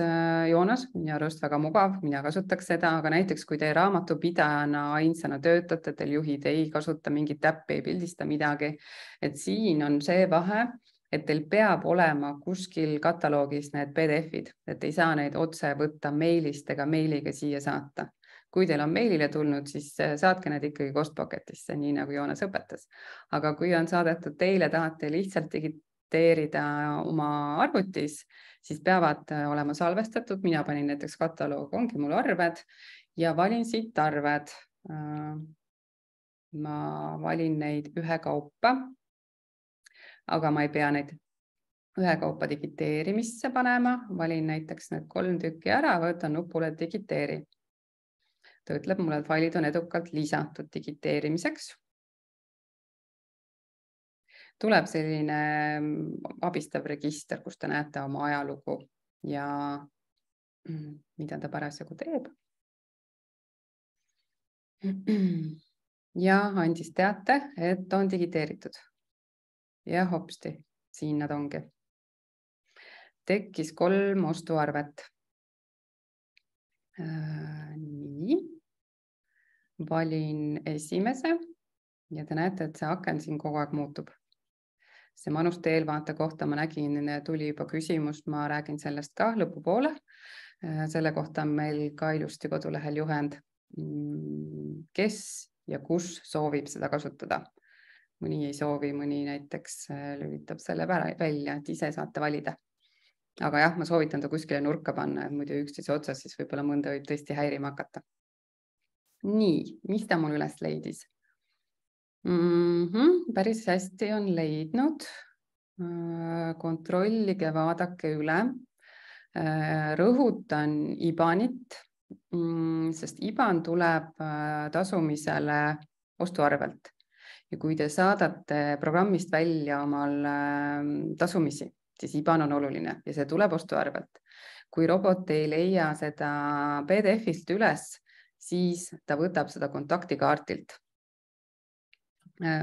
Joonas, minu arust väga mugav, mina kasutaks seda, aga näiteks kui te raamatupidajana ainsana töötate, teil juhid ei kasuta mingit äppi, ei pildista midagi, et siin on see vahe, et teil peab olema kuskil kataloogis need PDF-id, et ei saa neid otse võtta meilist ega meiliga siia saata. Kui teil on meilile tulnud, siis saatke need ikkagi Costpocketisse, nii nagu Joonas õpetas. Aga kui on saadetud teile, tahate lihtsalt digiteerida oma arvutis, siis peavad olema salvestatud. Mina panin näiteks kataloog, ongi mul arved ja valin siit arved. Ma valin neid ühekaupa, aga ma ei pea neid ühekaupa digiteerimisse panema. Valin näiteks need 3 tükki ära, võtan nupule digiteeri. Ta ütleb mulle, et failid on edukalt lisatud digiteerimiseks. Tuleb selline abistav register, kus te näete oma ajalugu ja mida ta parasjagu teeb. Ja andis teate, et on digiteeritud. Ja hopsti, siin nad ongi. Tekkis 3 ostuarvet. Nii. Valin esimese ja te näete, et see aken siin kogu aeg muutub. See manuste eelvaate kohta ma nägin, tuli juba küsimus, ma räägin sellest ka lõpupoole. Selle kohta on meil ka ilusti kodulehel juhend, kes ja kus soovib seda kasutada. Mõni ei soovi, mõni näiteks lülitab selle välja, et ise saate valida. Aga jah, ma soovitan ta kuskile nurka panna, et muidu üksteise otsas, siis võib-olla mõnda võib tõesti häirima hakata. Nii, mis ta mul üles leidis? Päris hästi on leidnud. Kontrollige, vaadake üle. Rõhutan IBANit, sest IBAN tuleb tasumisele ostuarvelt. Ja kui te saadate programmist välja omal tasumisi, siis IBAN on oluline ja see tuleb ostuarvelt. Kui robot ei leia seda PDF-ist üles, siis ta võtab seda kontaktikaartilt.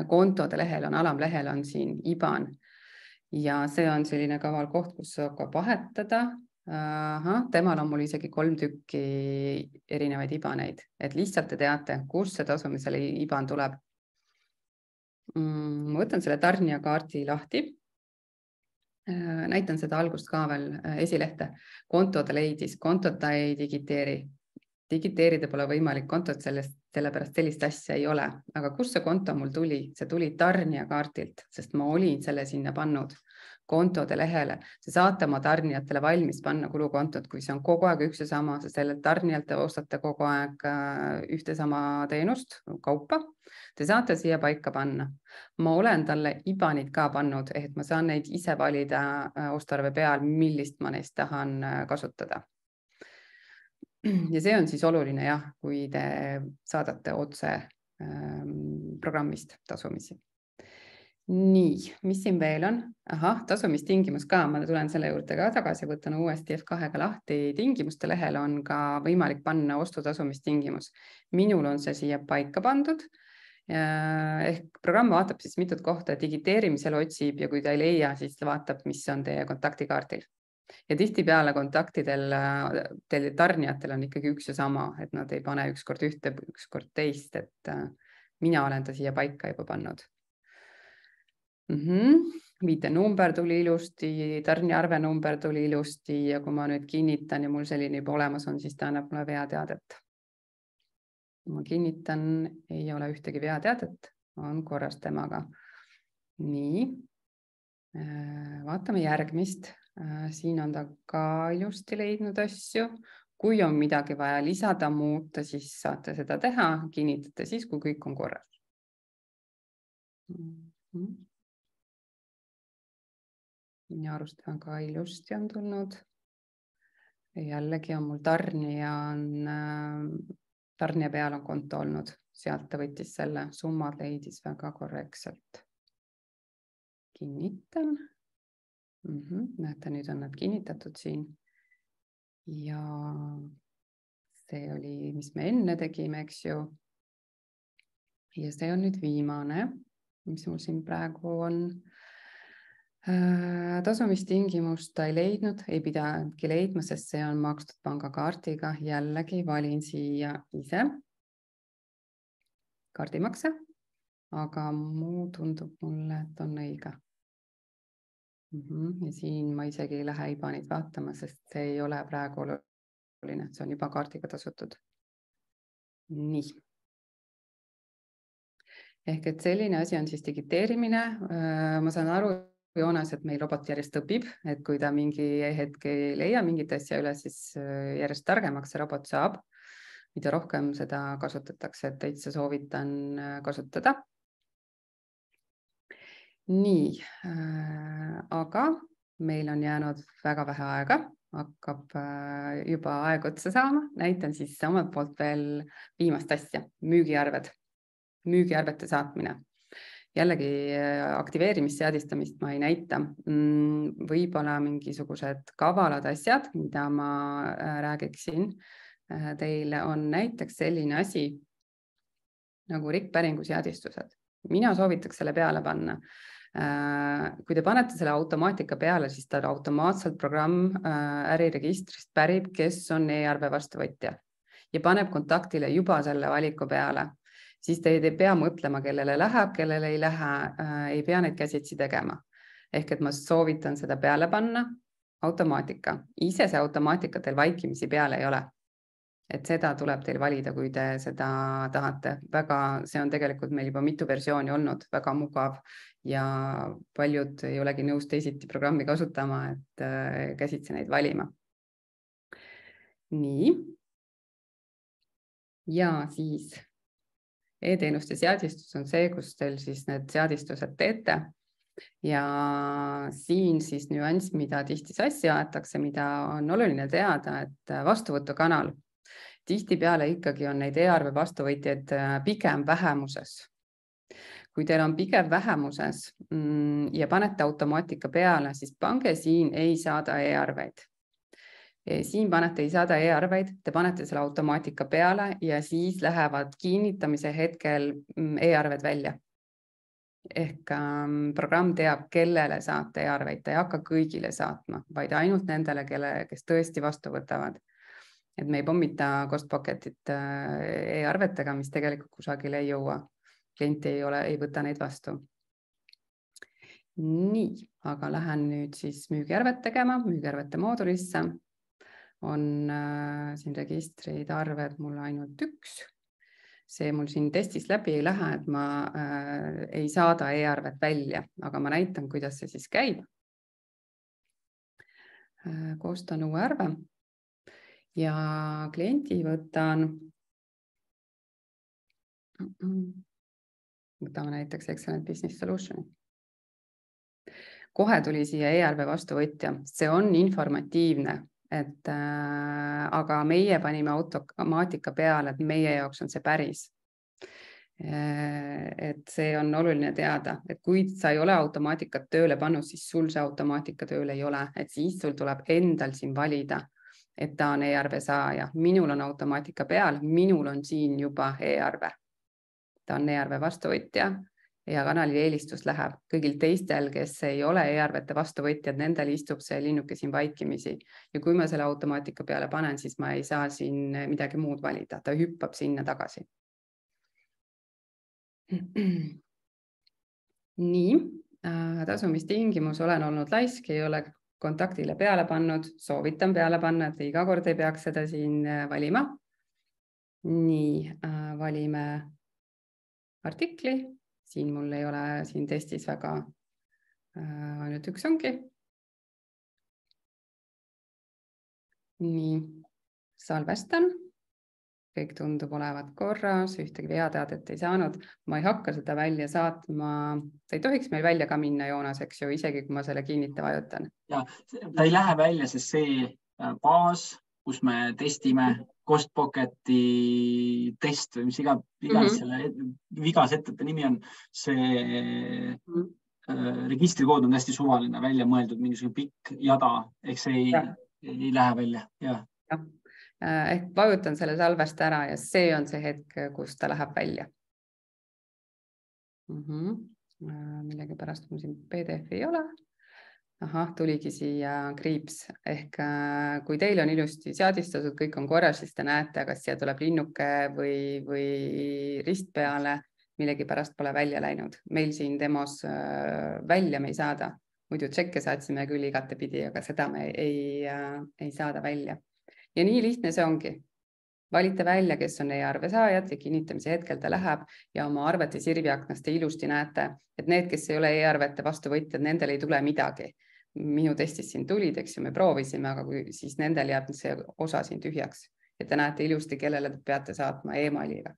Kontode lehel on, alamlehel on siin IBAN ja see on selline kaval koht, kus saab ka vahetada. Temal on mul isegi 3 tükki erinevaid IBANeid, et lihtsalt te teate, kus see tasumisele IBAN tuleb. Ma võtan selle tarnijakaardi lahti. Näitan seda algust ka veel esilehte. Konto ta leidis, kontot ta ei digiteeri. Digiteerida pole võimalik kontot, sellepärast sellist asja ei ole. Aga kus see konto mul tuli? See tuli tarnijakaardilt, sest ma olin selle sinna pannud kontode lehele. See saate oma tarnijatele valmis panna kulukontot, kui see on kogu aeg üks ja sama, sest sellelt tarnijalt te ostate kogu aeg ühte sama teenust, kaupa. Te saate siia paika panna. Ma olen talle IBANid ka pannud, et ma saan neid ise valida ostuarve peal, millist ma neist tahan kasutada. Ja see on siis oluline, jah, kui te saadate otse programmist tasumisi. Nii, mis siin veel on? Tasumistingimus ka, ma tulen selle juurde ka tagasi, võtan uuesti F2-ga lahti. Tingimuste lehel on ka võimalik panna ostutasumistingimus. Minul on see siia paika pandud. Ehk programm vaatab siis mitut kohta, digiteerimisel otsib ja kui ta ei leia, siis ta vaatab, mis on teie kontaktikaardil. Ja tihtipeale kontaktidel teil tarnijatel on ikkagi üks ja sama, et nad ei pane ükskord ühte, ükskord teist, et mina olen ta siia paika juba pannud. Viite number tuli ilusti, tarniarve number tuli ilusti ja kui ma nüüd kinnitan ja mul selline juba olemas on, siis ta annab mulle veateadet. Ma kinnitan, ei ole ühtegi veateadet, on korras temaga. Nii, vaatame järgmist. Siin on ta ka ilusti leidnud asju. Kui on midagi vaja lisada, muuta, siis saate seda teha. Kinnitate siis, kui kõik on korras. Minu arust väga ilusti on tulnud. Jällegi on mul tarnija peal on konto olnud. Sealt ta võttis selle summad, leidis väga korrektselt. Kinnitan. Näete, nüüd on nad kinnitatud siin. Ja see oli, mis me enne tegime, eks ju. Ja see on nüüd viimane, mis mul siin praegu on. Tasumistingimust ta ei leidnud, ei pidanudki leidma, sest see on makstud pangakaardiga. Jällegi valin siia ise kaardimakse, aga muu tundub mulle, et on õige. Ja siin ma isegi ei lähe IBANit vaatama, sest see ei ole praegu oluline, see on juba kaardiga tasutud. Nii. Ehk et selline asi on siis digiteerimine. Ma saan aru, Joonas, et meil robot järjest õpib, et kui ta mingi hetk ei leia mingit asja üle, siis järjest targemaks see robot saab. Mida rohkem seda kasutatakse, et täitsa soovitan kasutada. Nii, aga meil on jäänud väga vähe aega, hakkab juba aeg otsa saama. Näitan siis omalt poolt veel viimast asja, müügiarvete saatmine. Jällegi aktiveerimisseadistamist ma ei näita. Võib-olla mingisugused kavalad asjad, mida ma räägiksin teile, on näiteks selline asi nagu rikkpäringuseadistused. Mina soovitaks selle peale panna. Kui te panete selle automaatika peale, siis ta automaatselt programm äriregistrist pärib, kes on e-arve vastuvõtja ja paneb kontaktile juba selle valiku peale. Siis te ei pea mõtlema, kellele läheb, kellele ei lähe, ei pea neid käsitsi tegema. Ehk et ma soovitan seda peale panna automaatika. Ise see automaatika teil vaikimisi peale ei ole. Et seda tuleb teil valida, kui te seda tahate. See on tegelikult meil juba mitu versiooni olnud, väga mugav ja paljud ei olegi nõus teisiti programmi kasutama, et käsitsi neid valima. Nii. Ja siis e-teenuste seadistus on see, kus teil siis need seadistused teete ja siin siis nüanss, mida tihti sassi aetakse, mida on oluline teada, et vastuvõtukanal. Tihti peale ikkagi on neid e-arve vastuvõtjaid pigem vähemuses. Kui teil on pigem vähemuses ja panete automaatika peale, siis pange siin ei saada e-arveid. Siin panete ei saada e-arveid, te panete selle automaatika peale ja siis lähevad kinnitamise hetkel e-arved välja. Ehk programm teab, kellele saate e-arveid, ta ei hakka kõigile saatma, vaid ainult nendele, kes tõesti vastu võtavad. Et me ei pommita Costpocketit e-arvetega, mis tegelikult kusagile ei jõua. Klient ei võta neid vastu. Nii, aga lähen nüüd siis müügiarvet tegema, müügiarvete moodulisse. On siin registrid, arved mul ainult üks. See mul siin testis läbi ei lähe, et ma ei saada e-arvet välja, aga ma näitan, kuidas see siis käib. Koostan uue arve ja kliendi võtame näiteks Excellent Business Solutioni. Kohe tuli siia e-arve vastuvõtja, see on informatiivne. Aga meie panime automaatika peale, et meie jaoks on see päris. Et see on oluline teada, et kui sa ei ole automaatikat tööle pannud, siis sul see automaatika tööle ei ole, et siis sul tuleb endal siin valida, et ta on e-arve saaja. Minul on automaatika peal, minul on siin juba e-arve. Ta on e-arve vastuvõtja ja kanali eelistus läheb. Kõigil teistel, kes ei ole e-arvete vastuvõtjad, nendel istub see linnuke siin vaikimisi. Ja kui ma selle automaatika peale panen, siis ma ei saa siin midagi muud valida. Ta hüppab sinna tagasi. Nii, tasumistingimus olen olnud laisk, ei ole kontaktile peale pannud, soovitan peale panna, et iga kord ei peaks seda siin valima. Nii, valime artikli. Siin mul ei ole siin testis väga, ainult üks ongi. Nii, salvestan. Kõik tundub olevat korras, ühtegi veateadet ei saanud. Ma ei hakka seda välja saatma. Ta ei tohiks meil välja ka minna, Joonas, eks ju, isegi kui ma selle kinnita vajutan. Ja, ta ei lähe välja, sest see baas, kus me testime Costpocketi test või mis iganes selle vigas ettevõtte nimi on, see registrikood on hästi suvaline, välja mõeldud mingisugune pikk jada, ehk see ei lähe välja. Ja. Ehk vajutan selle salvest ära ja see on see hetk, kus ta läheb välja. Millegi pärast mul siin PDF ei ole. tuligi siia kriips ehk kui teil on ilusti seadistatud, kõik on korras, siis te näete, kas siia tuleb linnuke või rist peale, millegi pärast pole välja läinud. Meil siin demos välja me ei saada, muidu tšekke saatsime küll igatepidi, aga seda me ei saada välja. Ja nii lihtne see ongi. Valite välja, kes on e-arve saajad ja kinnitamise hetkel ta läheb ja oma arvete sirviaknast te ilusti näete, et need, kes ei ole e-arvete vastuvõtjad, nendel ei tule midagi. Minu testis siin tulid, eks ju, me proovisime, aga siis nendel jääb see osa siin tühjaks, et te näete ilusti, kellele te peate saatma e-mailiga.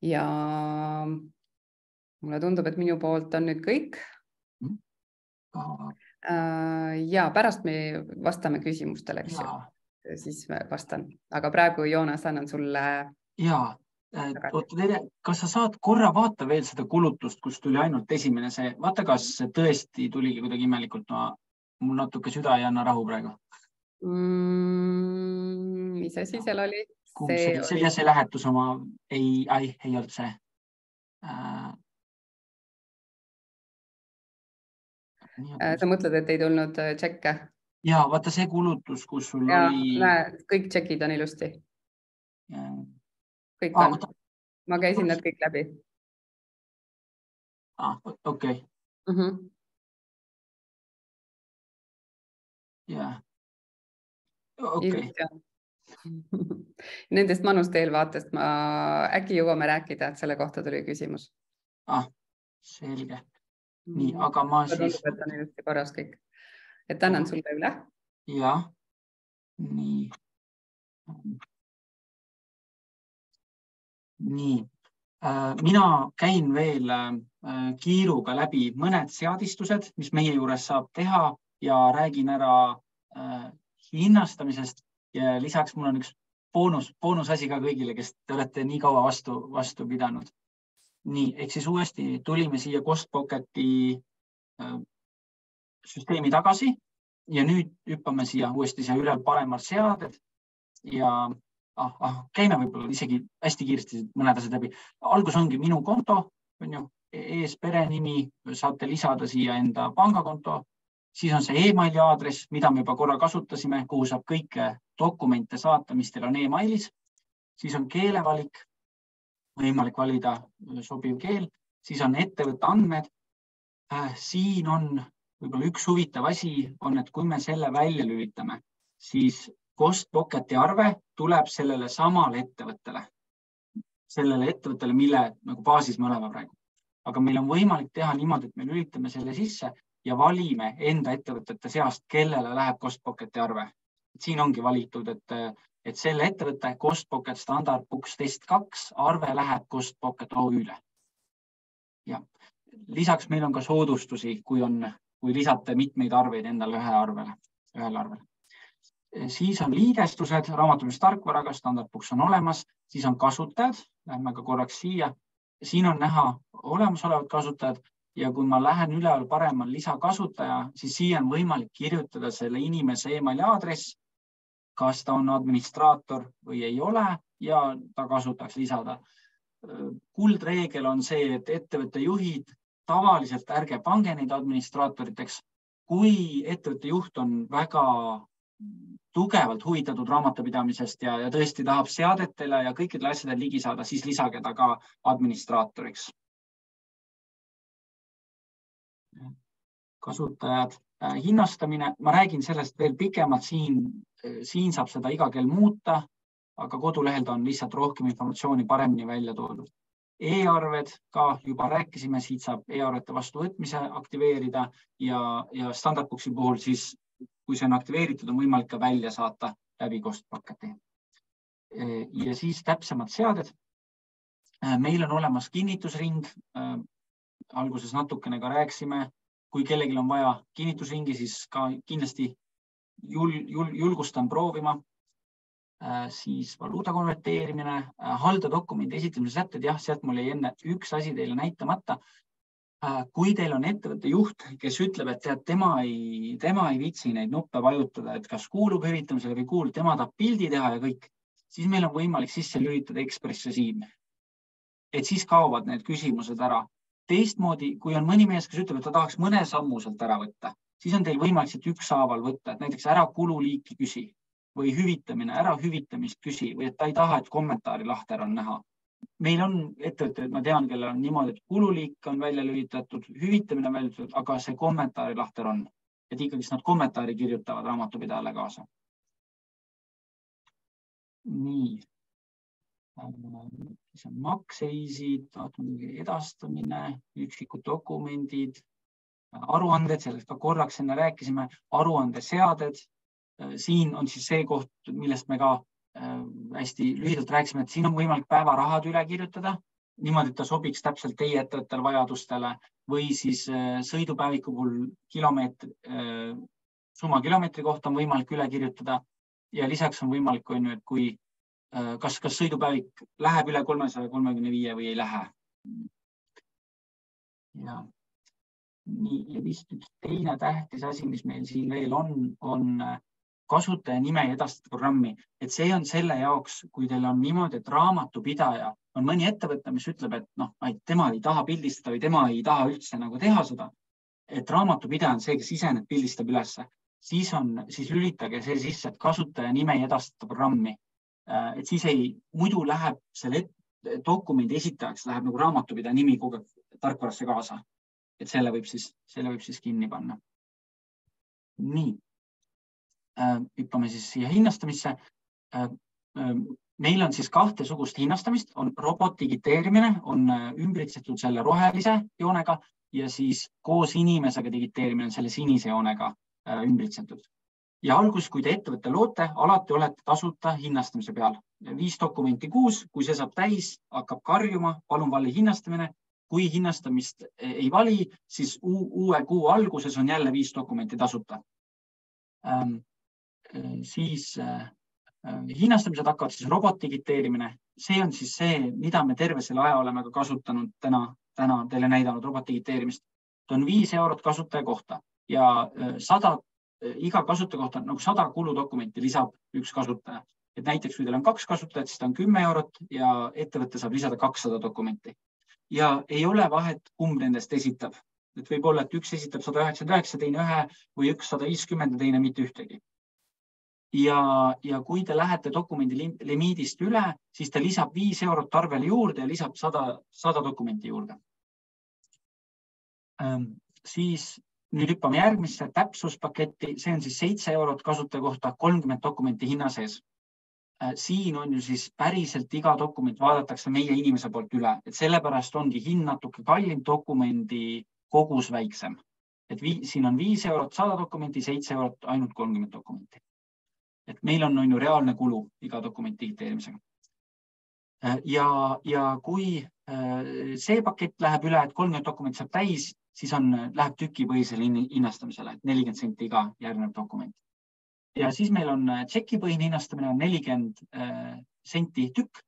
Ja mulle tundub, et minu poolt on nüüd kõik. Ja pärast me vastame küsimustele, eks ju. Siis vastan, aga praegu Joonas annan sulle. Jaa, oota Terje, kas sa saad korra vaata veel seda kulutust, kus tuli ainult esimene see, vaata, kas tõesti tuligi kuidagi imelikult, mul natuke süda ei anna rahu praegu. Mis asi seal oli? See lähetus oma, ei olnud see. Sa mõtled, et ei tulnud tšekke? Ja, vaata see kulutus, kus sul oli... Kõik tšekid on ilusti. Kõik on. Ma käisin need kõik läbi. Okei. Nendest manust eelvaatest ma äkki jõuame rääkida, et selle kohta tuli küsimus. Selge. Nii, aga ma siis... on ilusti korras kõik. Et annan sulle üle. Ja, nii. Mina käin veel kiiruga läbi mõned seadistused, mis meie juures saab teha ja räägin ära hinnastamisest ja lisaks mul on üks boonusasi ka kõigile, kes te olete nii kaua vastu pidanud. Nii, ehk siis uuesti tulime siia Costpocketi süsteemi tagasi ja nüüd hüppame siia uuesti siia ülel paremal seaded ja käime võib-olla isegi hästi kiiresti mõned asjad läbi. Algus ongi minu konto, on ju, ees perenimi, saate lisada siia enda pangakonto, siis on see e-maili aadress, mida me juba korra kasutasime, kuhu saab kõike dokumente saata, mis teil on e-mailis, siis on keelevalik, võimalik valida sobiv keel, siis on ettevõtte andmed. Siin on võib-olla üks huvitav asi, on, et kui me selle välja lülitame, siis Costpocketi arve tuleb sellele samale ettevõttele, mille nagu baasis me oleme praegu. Aga meil on võimalik teha niimoodi, et me lülitame selle sisse ja valime enda ettevõtete seast, kellele läheb Costpocketi arve. Siin ongi valitud, et selle ettevõtte Costpocket Standard Books Test 2 arve läheb Costpocket OÜ-le. Ja lisaks meil on ka soodustusi, kui lisate mitmeid arveid endale ühele arvele. Siis on liidestused, raamatupidamise tarkvaraga, Standard Books on olemas, siis on kasutajad, lähme ka korraks siia. Siin on näha olemasolevad kasutajad ja kui ma lähen üleval paremal lisakasutaja, siis siia on võimalik kirjutada selle inimese e-maili aadress, kas ta on administraator või ei ole ja ta kasutaks lisada. Kuldreegel on see, et ettevõtte juhid tavaliselt ärge pange neid administraatoriteks. Kui ettevõtte juht on väga tugevalt huvitatud raamatupidamisest ja tõesti tahab seadetele ja kõikidele asjadele ligi saada, siis lisage ta ka administraatoriks. Kasutajad, hinnastamine, ma räägin sellest veel pikemalt, siin saab seda iga kell muuta, aga kodulehel on lihtsalt rohkem informatsiooni paremini välja toodud. E-arved ka juba rääkisime, siit saab e-arvete vastuvõtmise aktiveerida ja Standard Booksi puhul siis, kui see on aktiveeritud, on võimalik ka välja saata läbi Costpocketi. Ja siis täpsemad seaded. Meil on olemas kinnitusring. Alguses natukene ka rääksime. Kui kellelgi on vaja kinnitusringi, siis ka kindlasti julgustan proovima. Siis valuuta konverteerimine, haldadokumendi esitamise sätted. Jah, sealt mul ei enne üks asi teile näitamata. Kui teil on ettevõtte juht, kes ütleb, et tema ei viitsi neid nuppe vajutada, et kas kuulub hüvitamisele või kuulub, tema tahab pildi teha ja kõik, siis meil on võimalik sisse lülitada Express Resim. Et siis kaovad need küsimused ära. teistmoodi, kui on mõni mees, kes ütleb, et ta tahaks mõne sammu sealt ära võtta, siis on teil võimalik siit ükshaaval võtta, et näiteks ära kululiiki küsi või hüvitamine, ära hüvitamist küsi või et ta ei taha, et kommentaari lahter on näha. Meil on ettevõtted, ma tean, kellel on niimoodi, et kululiik on välja lülitatud, hüvitamine on välja lülitatud, aga see kommentaari lahter on, et ikkagi nad kommentaari kirjutavad raamatupidajale kaasa. Nii. See on makseisid, edastamine, üksikud dokumendid, aruanded, sellest ka korraks enne rääkisime, aruandeseaded. Siin on siis see koht, millest me ka hästi lühidalt rääkisime, et siin on võimalik päevarahad üle kirjutada, niimoodi, et ta sobiks täpselt teie ettevõttel vajadustele või siis sõidupäeviku puhul summa kilomeetri kohta on võimalik üle kirjutada ja lisaks on võimalik, et kui kas sõidupäevik läheb üle 335 või ei lähe. Ja vist üks teine tähtis asi, mis meil siin veel on kasutaja nime edastada programmi, et see on selle jaoks, kui teil on niimoodi, et raamatupidaja on mõni ettevõte, mis ütleb, et tema ei taha pildistada või tema ei taha üldse teha seda, et raamatupidaja on see, kes ise need pildistab ülesse, siis lülitage see sisse, et kasutaja nime edastada programmi. Et siis muidu läheb selle dokumendi esitajaks, läheb nagu raamatupidaja nimi kogu aeg tarkvarasse kaasa. Et selle võib siis kinni panna. Nii. Hüppame siis siia hinnastamisse. Meil on siis kahtesugust hinnastamist, on robotdigiteerimine, on ümbritsetud selle rohelise joonega ja siis koos inimesega digiteerimine on selle sinise joonega ümbritsetud. Ja algus, kui te ettevõtte loote, alati olete tasuta hinnastamise peal. 5 dokumenti kuus, kui see saab täis, hakkab karjuma, palun vali hinnastamine. Kui hinnastamist ei vali, siis uue kuu alguses on jälle 5 dokumenti tasuta. Siis hinnastamised hakkavad siis robotdigiteerimine. See on siis see, mida me terve selle aja oleme ka kasutanud täna teile näidanud robotdigiteerimist. See on 5 eurot kasutaja kohta ja iga kasutaja kohta on 100 kuludokumenti lisab üks kasutaja. Et näiteks, kui teil on 2 kasutajat, siis ta on 10 eurot ja ettevõte saab lisada 200 dokumenti. Ja ei ole vahet, kumb nendest esitab. Et võib olla, et üks esitab 199, teine 1 või üks 150 ja teine mitte ühtegi. Ja kui te lähete dokumendi limiidist üle, siis ta lisab 5 eurot arvele juurde ja lisab 100 dokumenti juurde. Siis nüüd hüppame järgmisse täpsuspaketti, see on siis 7 eurot kasutaja kohta 30 dokumenti hinna sees. Siin on ju siis päriselt iga dokument vaadatakse meie inimese poolt üle, et sellepärast ongi hind natuke kallim, dokumendi kogus väiksem. Et siin on 5 eurot 100 dokumenti, 7 eurot ainult 30 dokumenti. Et meil on ju reaalne kulu iga dokumenti digiteerimisega. Ja kui see pakett läheb üle, et 30 dokumenti saab täis, siis läheb tükipõhisele hinnastamisele, et 40 senti iga järgnev dokument. Ja siis meil on tšekipõhine hinnastamine, on 40 senti tükk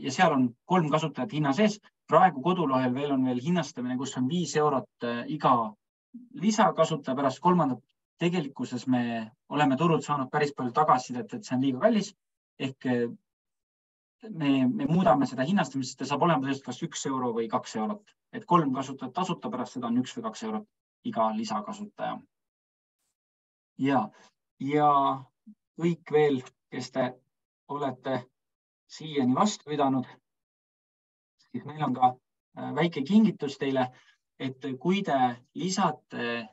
ja seal on 3 kasutajat hinna sees. Praegu kodulohel on veel hinnastamine, kus on 5 eurot iga lisakasutaja pärast kolmandat. Tegelikkuses me oleme turult saanud päris palju tagasisidet, et see on liiga kallis. Ehk me muudame seda hinnastamist, see saab olema kas 1 euro või 2 eurot. Et 3 kasutajat tasuta pärast seda on 1 või 2 eurot iga lisakasutaja. Ja kõik veel, kes te olete siiani vastu pidanud, siis meil on ka väike kingitus teile, et kui te lisate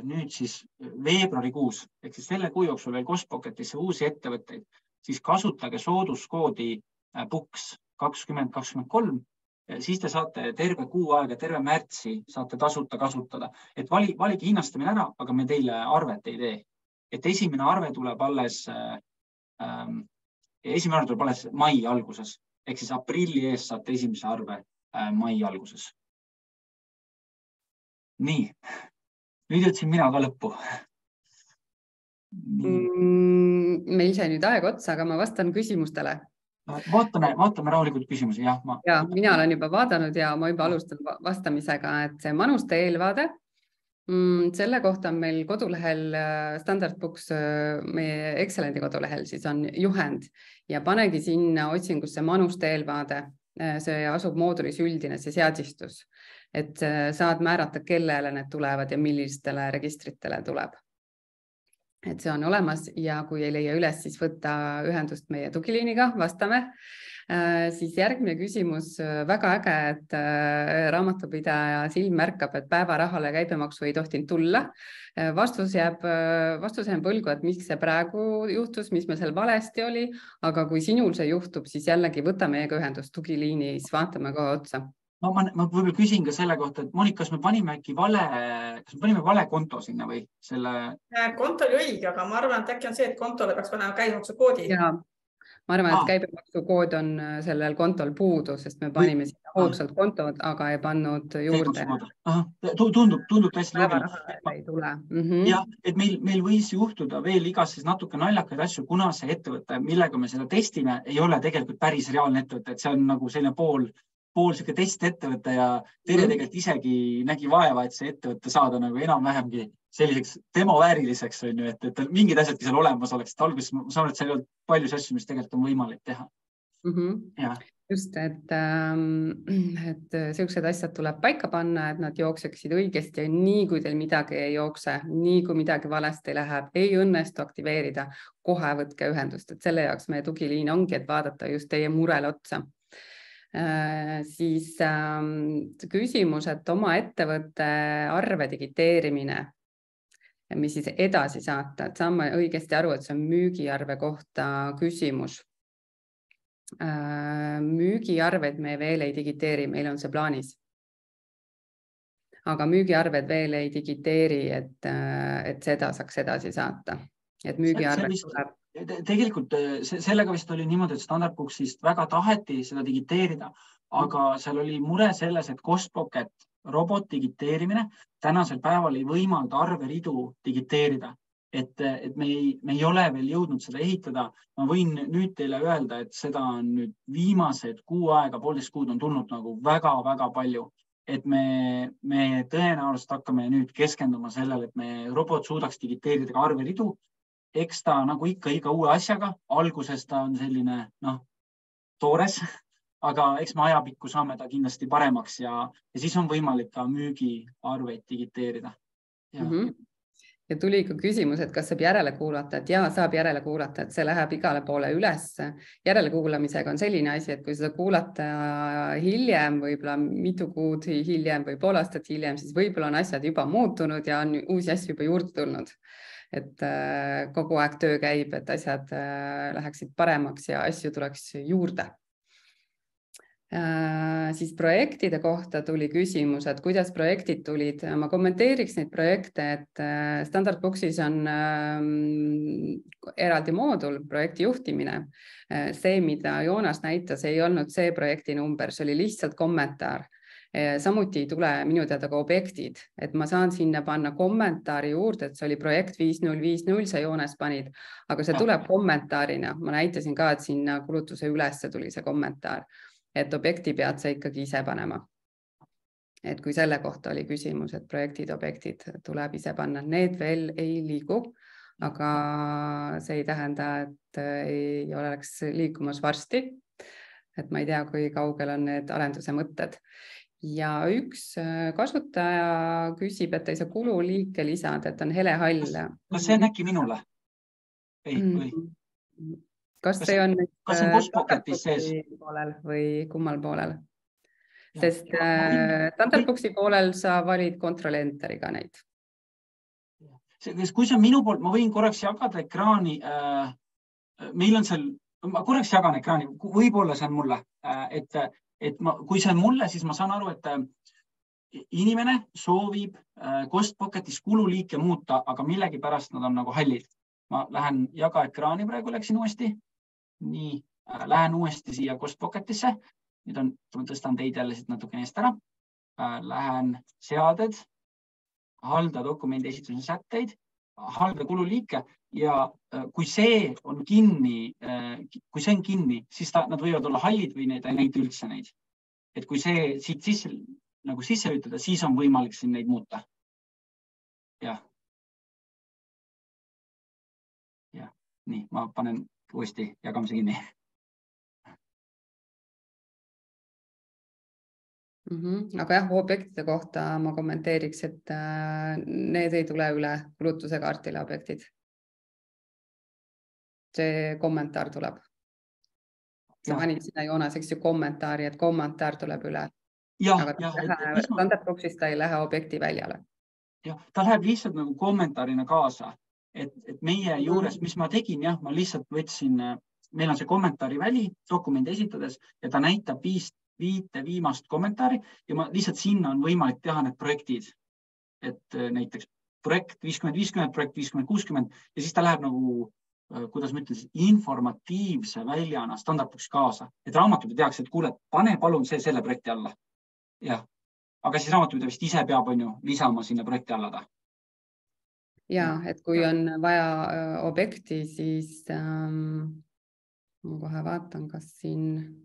nüüd siis veebruarikuus, ehk siis selle kuu jooksul veel Costpocketisse uusi ettevõtteid, siis kasutage sooduskoodi BOOKS 2023, siis te saate terve kuu aega, terve märtsi saate tasuta kasutada. Et valige hinnastamine ära, aga me teile arvet ei tee. Et esimene arve tuleb alles mai alguses, ehk siis aprilli ees saate esimese arve mai alguses. Nii. Nüüd ütlesin mina ka lõppu. Meil sai nüüd aeg otsa, aga ma vastan küsimustele. Vaatame rahulikult küsimusi. Mina olen juba vaadanud ja ma juba alustan vastamisega, et see manuste eelvaade. Selle kohta on meil kodulehel Standard Books, meie Excelendi kodulehel siis on juhend ja panegi sinna otsingusse manuste eelvaade see asub moodulis üldine, see seadistus, et saad määrata, kellele need tulevad ja millistele registritele tuleb. Et see on olemas ja kui ei leia üles, siis võtta ühendust meie tugiliiniga, vastame. Siis järgmine küsimus, väga äge, et raamatupidaja silm märkab, et päevarahale käibemaksu ei tohtinud tulla. Vastus jääb põlgu, et miks see praegu juhtus, mis meil seal valesti oli, aga kui sinul see juhtub, siis jällegi võta meiega ühendust tugiliinis, vaatame kohe otsa. Ma võib-olla küsin ka selle kohta, et Monika, kas me panime äkki vale konto sinna või selle? Konto oli õige, aga ma arvan, et äkki on see, et kontole peaks panema käibemaksukoodi. Ja, ma arvan, et käibemaksukood on sellel kontol puudu, sest me panime sinna hoogsalt kontod, aga ei pannud juurde. Tundub täiesti loogiline. Ei tule. Ja, et meil võis juhtuda veel igas siis natuke naljakaid asju, kuna see ettevõte, millega me seda testime, ei ole tegelikult päris reaalne ettevõte, et see on nagu selline pool siuke testettevõte ja Terje tegelikult isegi nägi vaeva, et see ettevõte saada nagu enam-vähemgi selliseks demovääriliseks, on ju, et mingid asjadki seal olemas oleks, et alguses ma saan, et seal ei olnud palju asju, mis tegelikult on võimalik teha. Just, et sellised asjad tuleb paika panna, et nad jookseksid õigesti ja nii kui teil midagi ei jookse, nii kui midagi valesti läheb, ei õnnestu aktiveerida, kohe võtke ühendust, et selle jaoks meie tugiliin ongi, et vaadata just teie murele otsa. Siis küsimus, et oma ettevõtte arve digiteerimine, mis siis edasi saata, et saame õigesti aru, et see on müügiarve kohta küsimus. Müügiarved me veel ei digiteeri, meil on see plaanis. Aga müügiarved veel ei digiteeri, et seda saaks edasi saata. Et müügiarved tuleb. Tegelikult sellega vist oli niimoodi, et Standardbooksist väga taheti seda digiteerida, aga seal oli mure selles, et Costpocket robot digiteerimine tänasel päeval ei võimalda arveridu digiteerida. Et me ei ole veel jõudnud seda ehitada. Ma võin nüüd teile öelda, et seda on nüüd viimased 1,5 kuud on tulnud nagu väga-väga palju. Et me tõenäoliselt hakkame nüüd keskenduma sellele, et me robot suudaks digiteerida ka arveridu. Eks ta nagu ikka iga uue asjaga, alguses ta on selline toores, aga eks me ajapikku saame ta kindlasti paremaks ja siis on võimalik ka müügiarveid digiteerida. Ja tuli ka küsimus, et kas saab järele kuulata, et jaa, saab järele kuulata, et see läheb igale poole üles. Järelekuulamisega on selline asi, et kui seda kuulata hiljem, võib-olla mitu kuud hiljem või pool aastat hiljem, siis võib-olla on asjad juba muutunud ja on uusi asju juba juurde tulnud. Et kogu aeg töö käib, et asjad läheksid paremaks ja asju tuleks juurde. Siis projektide kohta tuli küsimus, et kuidas projektid tulid. Ma kommenteeriks neid projekte, et Standardbooksis on eraldi moodul projekti juhtimine. See, mida Joonas näitas, ei olnud see projekti number, see oli lihtsalt kommentaar. Samuti ei tule minu teada ka objektid, et ma saan sinna panna kommentaari juurde, et see oli projekt 5050, sa Joonas panid, aga see tuleb kommentaarina. Ma näitasin ka, et sinna kulutuse üles tuli see kommentaar, et objekti pead sa ikkagi ise panema. Et kui selle kohta oli küsimus, et objektid tuleb ise panna, need veel ei liigu, aga see ei tähenda, et ei oleks liikumas varsti. Et ma ei tea, kui kaugel on need arenduse mõtted. Ja üks kasutaja küsib, et ei saa kululiike lisada, et on helehall. Kas see on äkki minule? Kas see on Costpocketis sees? Või kummal poolel? Sest Standardbooksi poolel sa valid Ctrl-Enteriga neid. Kui see on minu poolt, ma võin korraks jagada ekraani. Meil on seal, ma korraks jagan ekraani, võib-olla see on mulle, kui see on mulle, siis ma saan aru, et inimene soovib Costpocketis kululiike muuta, aga millegi pärast nad on nagu hallid. Ma lähen jaga ekraani praegu, läksin uuesti. Nii, lähen uuesti siia Costpocketisse. Nüüd tõstan teid jälle siit natuke eest ära. Lähen seaded, halda dokumendi esitamise sätteid, halda kululiike ja kui see on kinni, siis nad võivad olla hallid või neid ei näita üldse neid. Et kui see siit sisse lülitada, siis on võimalik siin neid muuta. Ja, nii, ma panen uuesti jagamise kinni. Aga jah, objektide kohta ma kommenteeriks, et need ei tule üle kulutuse kaartile objektid. See kommentaar tuleb. Sa panid sinna joonaseks ju kommentaari, et kommentaar tuleb üle. Aga standardboxis ta ei lähe objekti väljale. Ja, ta läheb lihtsalt nagu kommentaarina kaasa, et meie juures, mis ma tegin, ma lihtsalt võtsin, meil on see kommentaari väli dokumendi esitades ja ta näitab viite viimast kommentaari ja ma lihtsalt sinna on võimalik teha need projektid, et näiteks projekt 50-50, projekt 50-60 ja siis ta läheb nagu, kuidas ma ütlen, informatiivse väljana standardboxi kaasa, et raamatupidaja teaks, et kuule, pane palun selle projekti alla. Jah, aga siis raamatupidaja vist ise peab lisama sinna projekti alla ta. Ja, et kui on vaja objekti, siis ma kohe vaatan, kas siin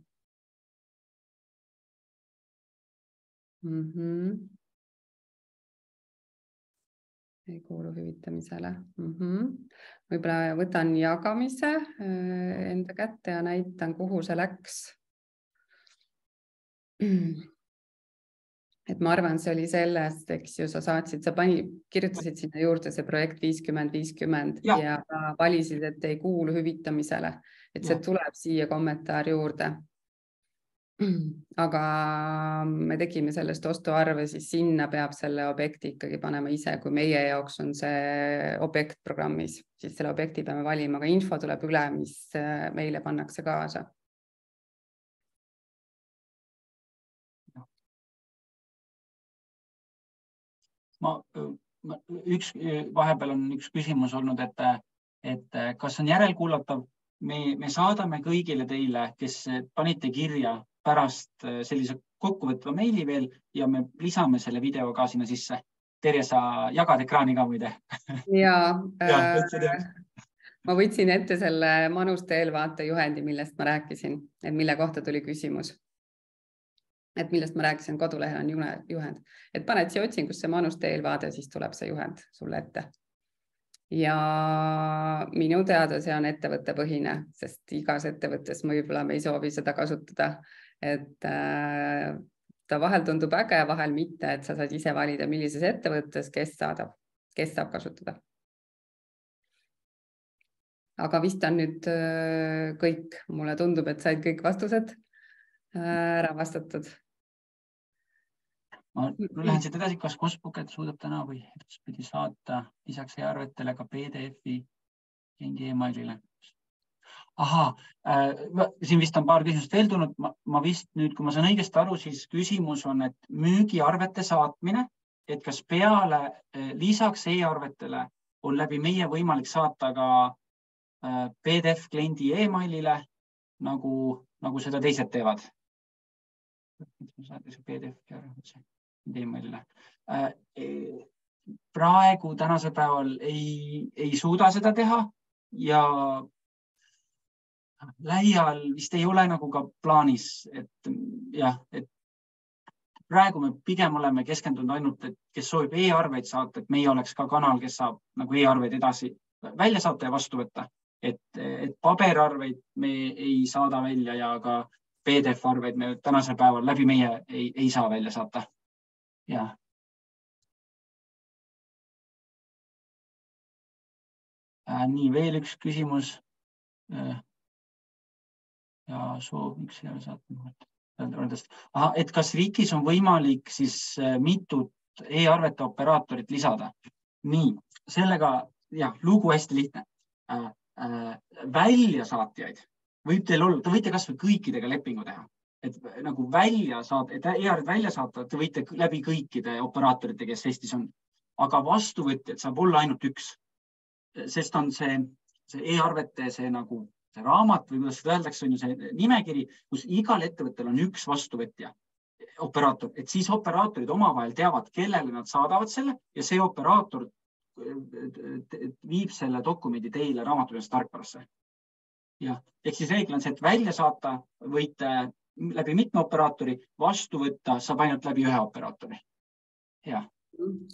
ei kuulu hüvitamisele. Võib-olla võtan jagamise enda kätte ja näitan, kuhu see läks. Et ma arvan, see oli sellest, eks ju, sa kirjutasid sinna juurde see projekt 50-50 ja valisid, et ei kuulu hüvitamisele, et see tuleb siia kommentaari juurde. Aga me tegime sellest ostuarve, siis sinna peab selle objekti ikkagi panema ise, kui meie jaoks on see objekt programmis, siis selle objekti peame valima, aga info tuleb üle, mis meile pannakse kaasa. Vahepeal on üks küsimus olnud, et kas on järelkuulatav, me saadame kõigile teile, kes panite kirja pärast sellise kokkuvõtva meili veel ja me lisame selle video ka sinna sisse. Terje, sa jagad ekraani ka muide? Ma võtsin ette selle manuste eelvaate juhendi, millest ma rääkisin, et mille kohta tuli küsimus. Et millest ma rääkisin, kodulehel on juhend. Et paned siia otsingusse manuste eelvaade, siis tuleb see juhend sulle ette. Ja minu teada see on ettevõttepõhine, sest igas ettevõttes võib-olla me ei soovi seda kasutada. Et ta vahel tundub äge, vahel mitte, et sa saad ise valida, millises ettevõttes, kes saab kasutada. Aga vist on nüüd kõik. Mulle tundub, et said kõik vastused ära vastatud. Ma lähen siit edasi, kas Costbucket suudab täna või edaspidi saata lisaks e-arvetele ka PDF-i kliendi e-mailile. Siin vist on paar küsimust veel tulnud. Ma vist nüüd, kui ma saan õigesti aru, siis küsimus on, et müügiarvete saatmine, et kas peale lisaks e-arvetele on läbi meie võimalik saata ka PDF kliendi e-mailile, nagu seda teised teevad. Praegu tänasel päeval ei suuda seda teha ja lähiajal vist ei ole nagu ka plaanis, et praegu me pigem oleme keskendunud ainult, et kes soovib e-arveid saata, et meie oleks ka kanal, kes saab nagu e-arveid edasi välja saata ja vastu võtta, et paberarveid me ei saada välja ja ka PDF-arveid me tänasel päeval läbi meie ei saa välja saata. Nii, veel üks küsimus. Ja soov, miks ei ole saatnud. Et kas RIK-is on võimalik siis mitut e-arvete operaatorit lisada? Nii, sellega lugu hästi lihtne. Väljasaatjaid võib teil olla, te võite kas või kõikidega lepingu teha. Et nagu e-arvet välja saata, te võite läbi kõikide operaatorite, kes Eestis on. Aga vastuvõtjad saab olla ainult üks. Sest on see e-arvete see nagu raamat või kuidas seda öeldakse, on ju see nimekiri, kus igal ettevõttel on üks vastuvõtja operaator, et siis operaatorid omavahel teavad, kellele nad saadavad selle ja see operaator viib selle dokumendi teile raamatupidamisest tarkvarasse. Ehk siis reegel on see, et välja saata võite läbi mitme operaatori, vastu võtta saab ainult läbi ühe operaatori.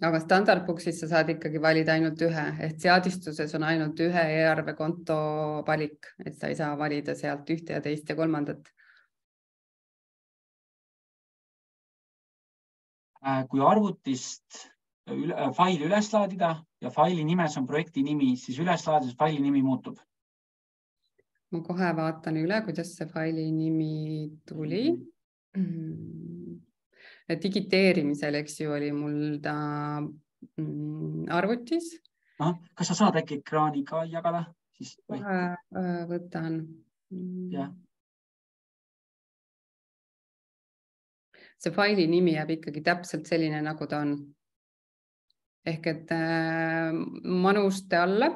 Aga standardboxis sa saad ikkagi valida ainult ühe, et seadistuses on ainult ühe e-arve konto valik, et sa ei saa valida sealt ühte ja teist ja kolmandat. Kui arvutist faili üles laadida ja faili nimes on projekti nimi, siis üles laadides faili nimi muutub. Ma kohe vaatan üle, kuidas see faili nimi tuli. Digiteerimisel, eks ju, oli mul ta arvutis. Kas sa saad äkki ekraani ka jagada? Kohe võtan. Ja. See faili nimi jääb ikkagi täpselt selline, nagu ta on. Ehk et manuste alla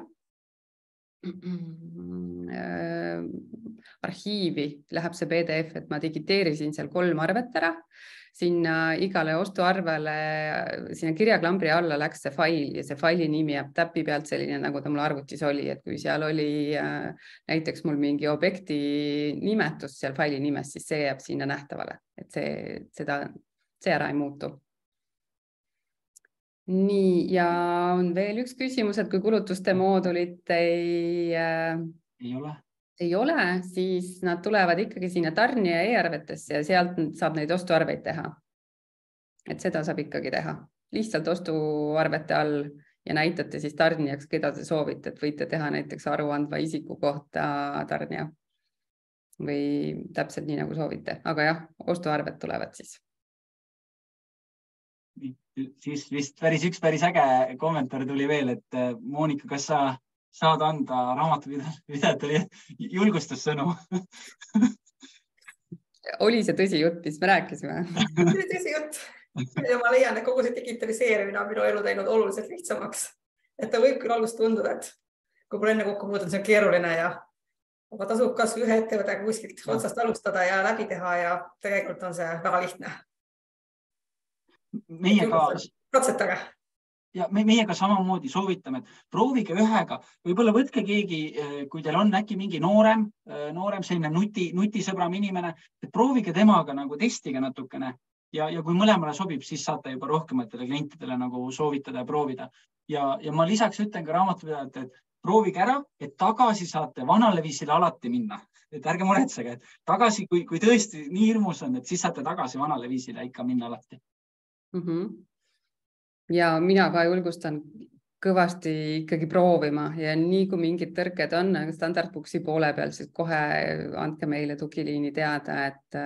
arhiivi läheb see PDF, et ma digiteerisin seal 3 arvet ära. Sinna igale ostuarvele, sinna kirjaklambri alla läks see fail ja see faili nimi jääb täpi pealt selline, nagu ta mul arvutis oli. Et kui seal oli näiteks mul mingi objekti nimetus seal faili nimes, siis see jääb sinna nähtavale. Et see ära ei muutu. Nii, ja on veel üks küsimus, et kui kulutuste moodulit ei ole, siis nad tulevad ikkagi sinna tarnija e-arvetesse ja sealt saab neid ostuarveid teha. Et seda saab ikkagi teha. Lihtsalt ostuarvete all ja näitate siis tarnijaks, keda te soovite, et võite teha näiteks aruandva isiku kohta tarnija või täpselt nii, nagu soovite. Aga jah, ostuarved tulevad siis. Siis vist üks päris äge kommentaar tuli veel, et Monika, kas sa saad anda raamatupidajatele julgustussõnu? Oli see tõsi jutt, mis me rääkisime? Oli tõsi jutt. Ja ma leian, et kogu see digitaliseerimine on minu elu teinud oluliselt lihtsamaks. Et ta võib küll algust tunduda, et kui pole enne kokku puutunud, see on keeruline aga tasub kas või ühe ettevõttega kuskilt otsast alustada ja läbi teha ja tegelikult on see väga lihtne. Katsetage. Ja meiega samamoodi soovitame, et proovige ühega, võib-olla võtke keegi, kui teil on äkki mingi noorem selline nutisõbram inimene, et proovige temaga nagu testige natukene ja kui mõlemale sobib, siis saate juba rohkematele klientidele nagu soovitada ja proovida. Ja ma lisaks ütlen ka raamatupidajalt, et proovige ära, et tagasi saate vanale viisile alati minna. Et ärge muretsege, et tagasi, kui tõesti nii hirmus on, et siis saate tagasi vanale viisile ikka minna alati. Ja mina ka julgustan kõvasti ikkagi proovima ja nii kui mingid tõrked on standardbooksi poole peal, siis kohe andke meile tugiliini teada, et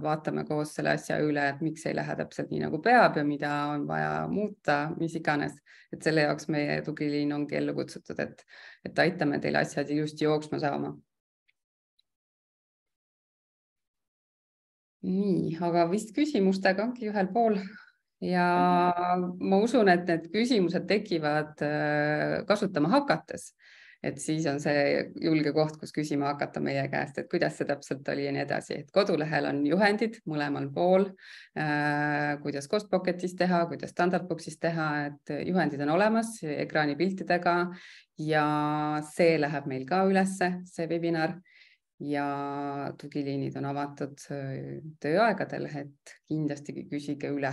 vaatame koos selle asja üle, et miks ei lähe täpselt nii nagu peab ja mida on vaja muuta, mis iganes. Et selle jaoks meie tugiliin ongi ellu kutsutud, et aitame teile asjad just jooksma saama. Nii, aga vist küsimustega ongi ühel pool. Ja ma usun, et need küsimused tekivad kasutama hakates, et siis on see julge koht, kus küsima hakata meie käest, et kuidas see täpselt oli ja nii edasi. Et kodulehel on juhendid mõlemal pool, kuidas Costpocketis teha, kuidas standardbooksis teha, et juhendid on olemas ekraanipiltidega ja see läheb meil ka ülesse, see webinar. Ja tugiliinid on avatud tööaegadel, et kindlasti küsige üle.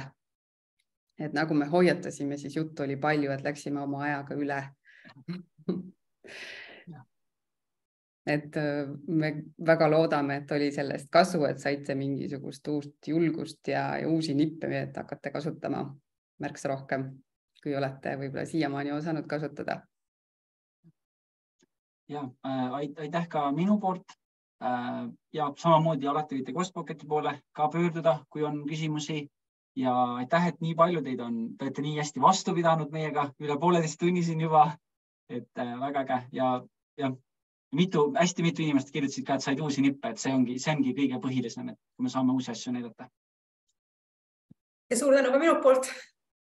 Et nagu me hoiatasime, siis juttu oli palju, et läksime oma ajaga üle. Et me väga loodame, et oli sellest kasu, et saite mingisugust uust julgust ja uusi nippe, et hakkate kasutama märksa rohkem, kui olete võib-olla siiamaani osanud kasutada. Ja, aitäh ka minu poolt. Ja samamoodi alati võite Costpocketi poole ka pöörduda, kui on küsimusi. Ja aitäh, et nii palju teid on, te olete nii hästi vastu pidanud meiega, üle 1,5 tunni siin juba, et väga äge ja hästi mitu inimest kirjutasid ka, et said uusi nippe, et see ongi kõige põhilisem, et kui me saame uusi asju näidata. Ja suur tänu ka minu poolt,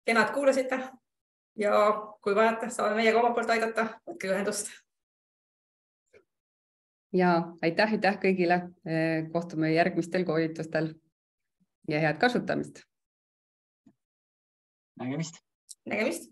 kenad kuulasite ja kui vajate, saame meiega oma poolt aidata, võtke ühendust. Ja aitäh kõigile, kohtume järgmistel koolitustel ja head kasutamist. Nägemist. Nägemist.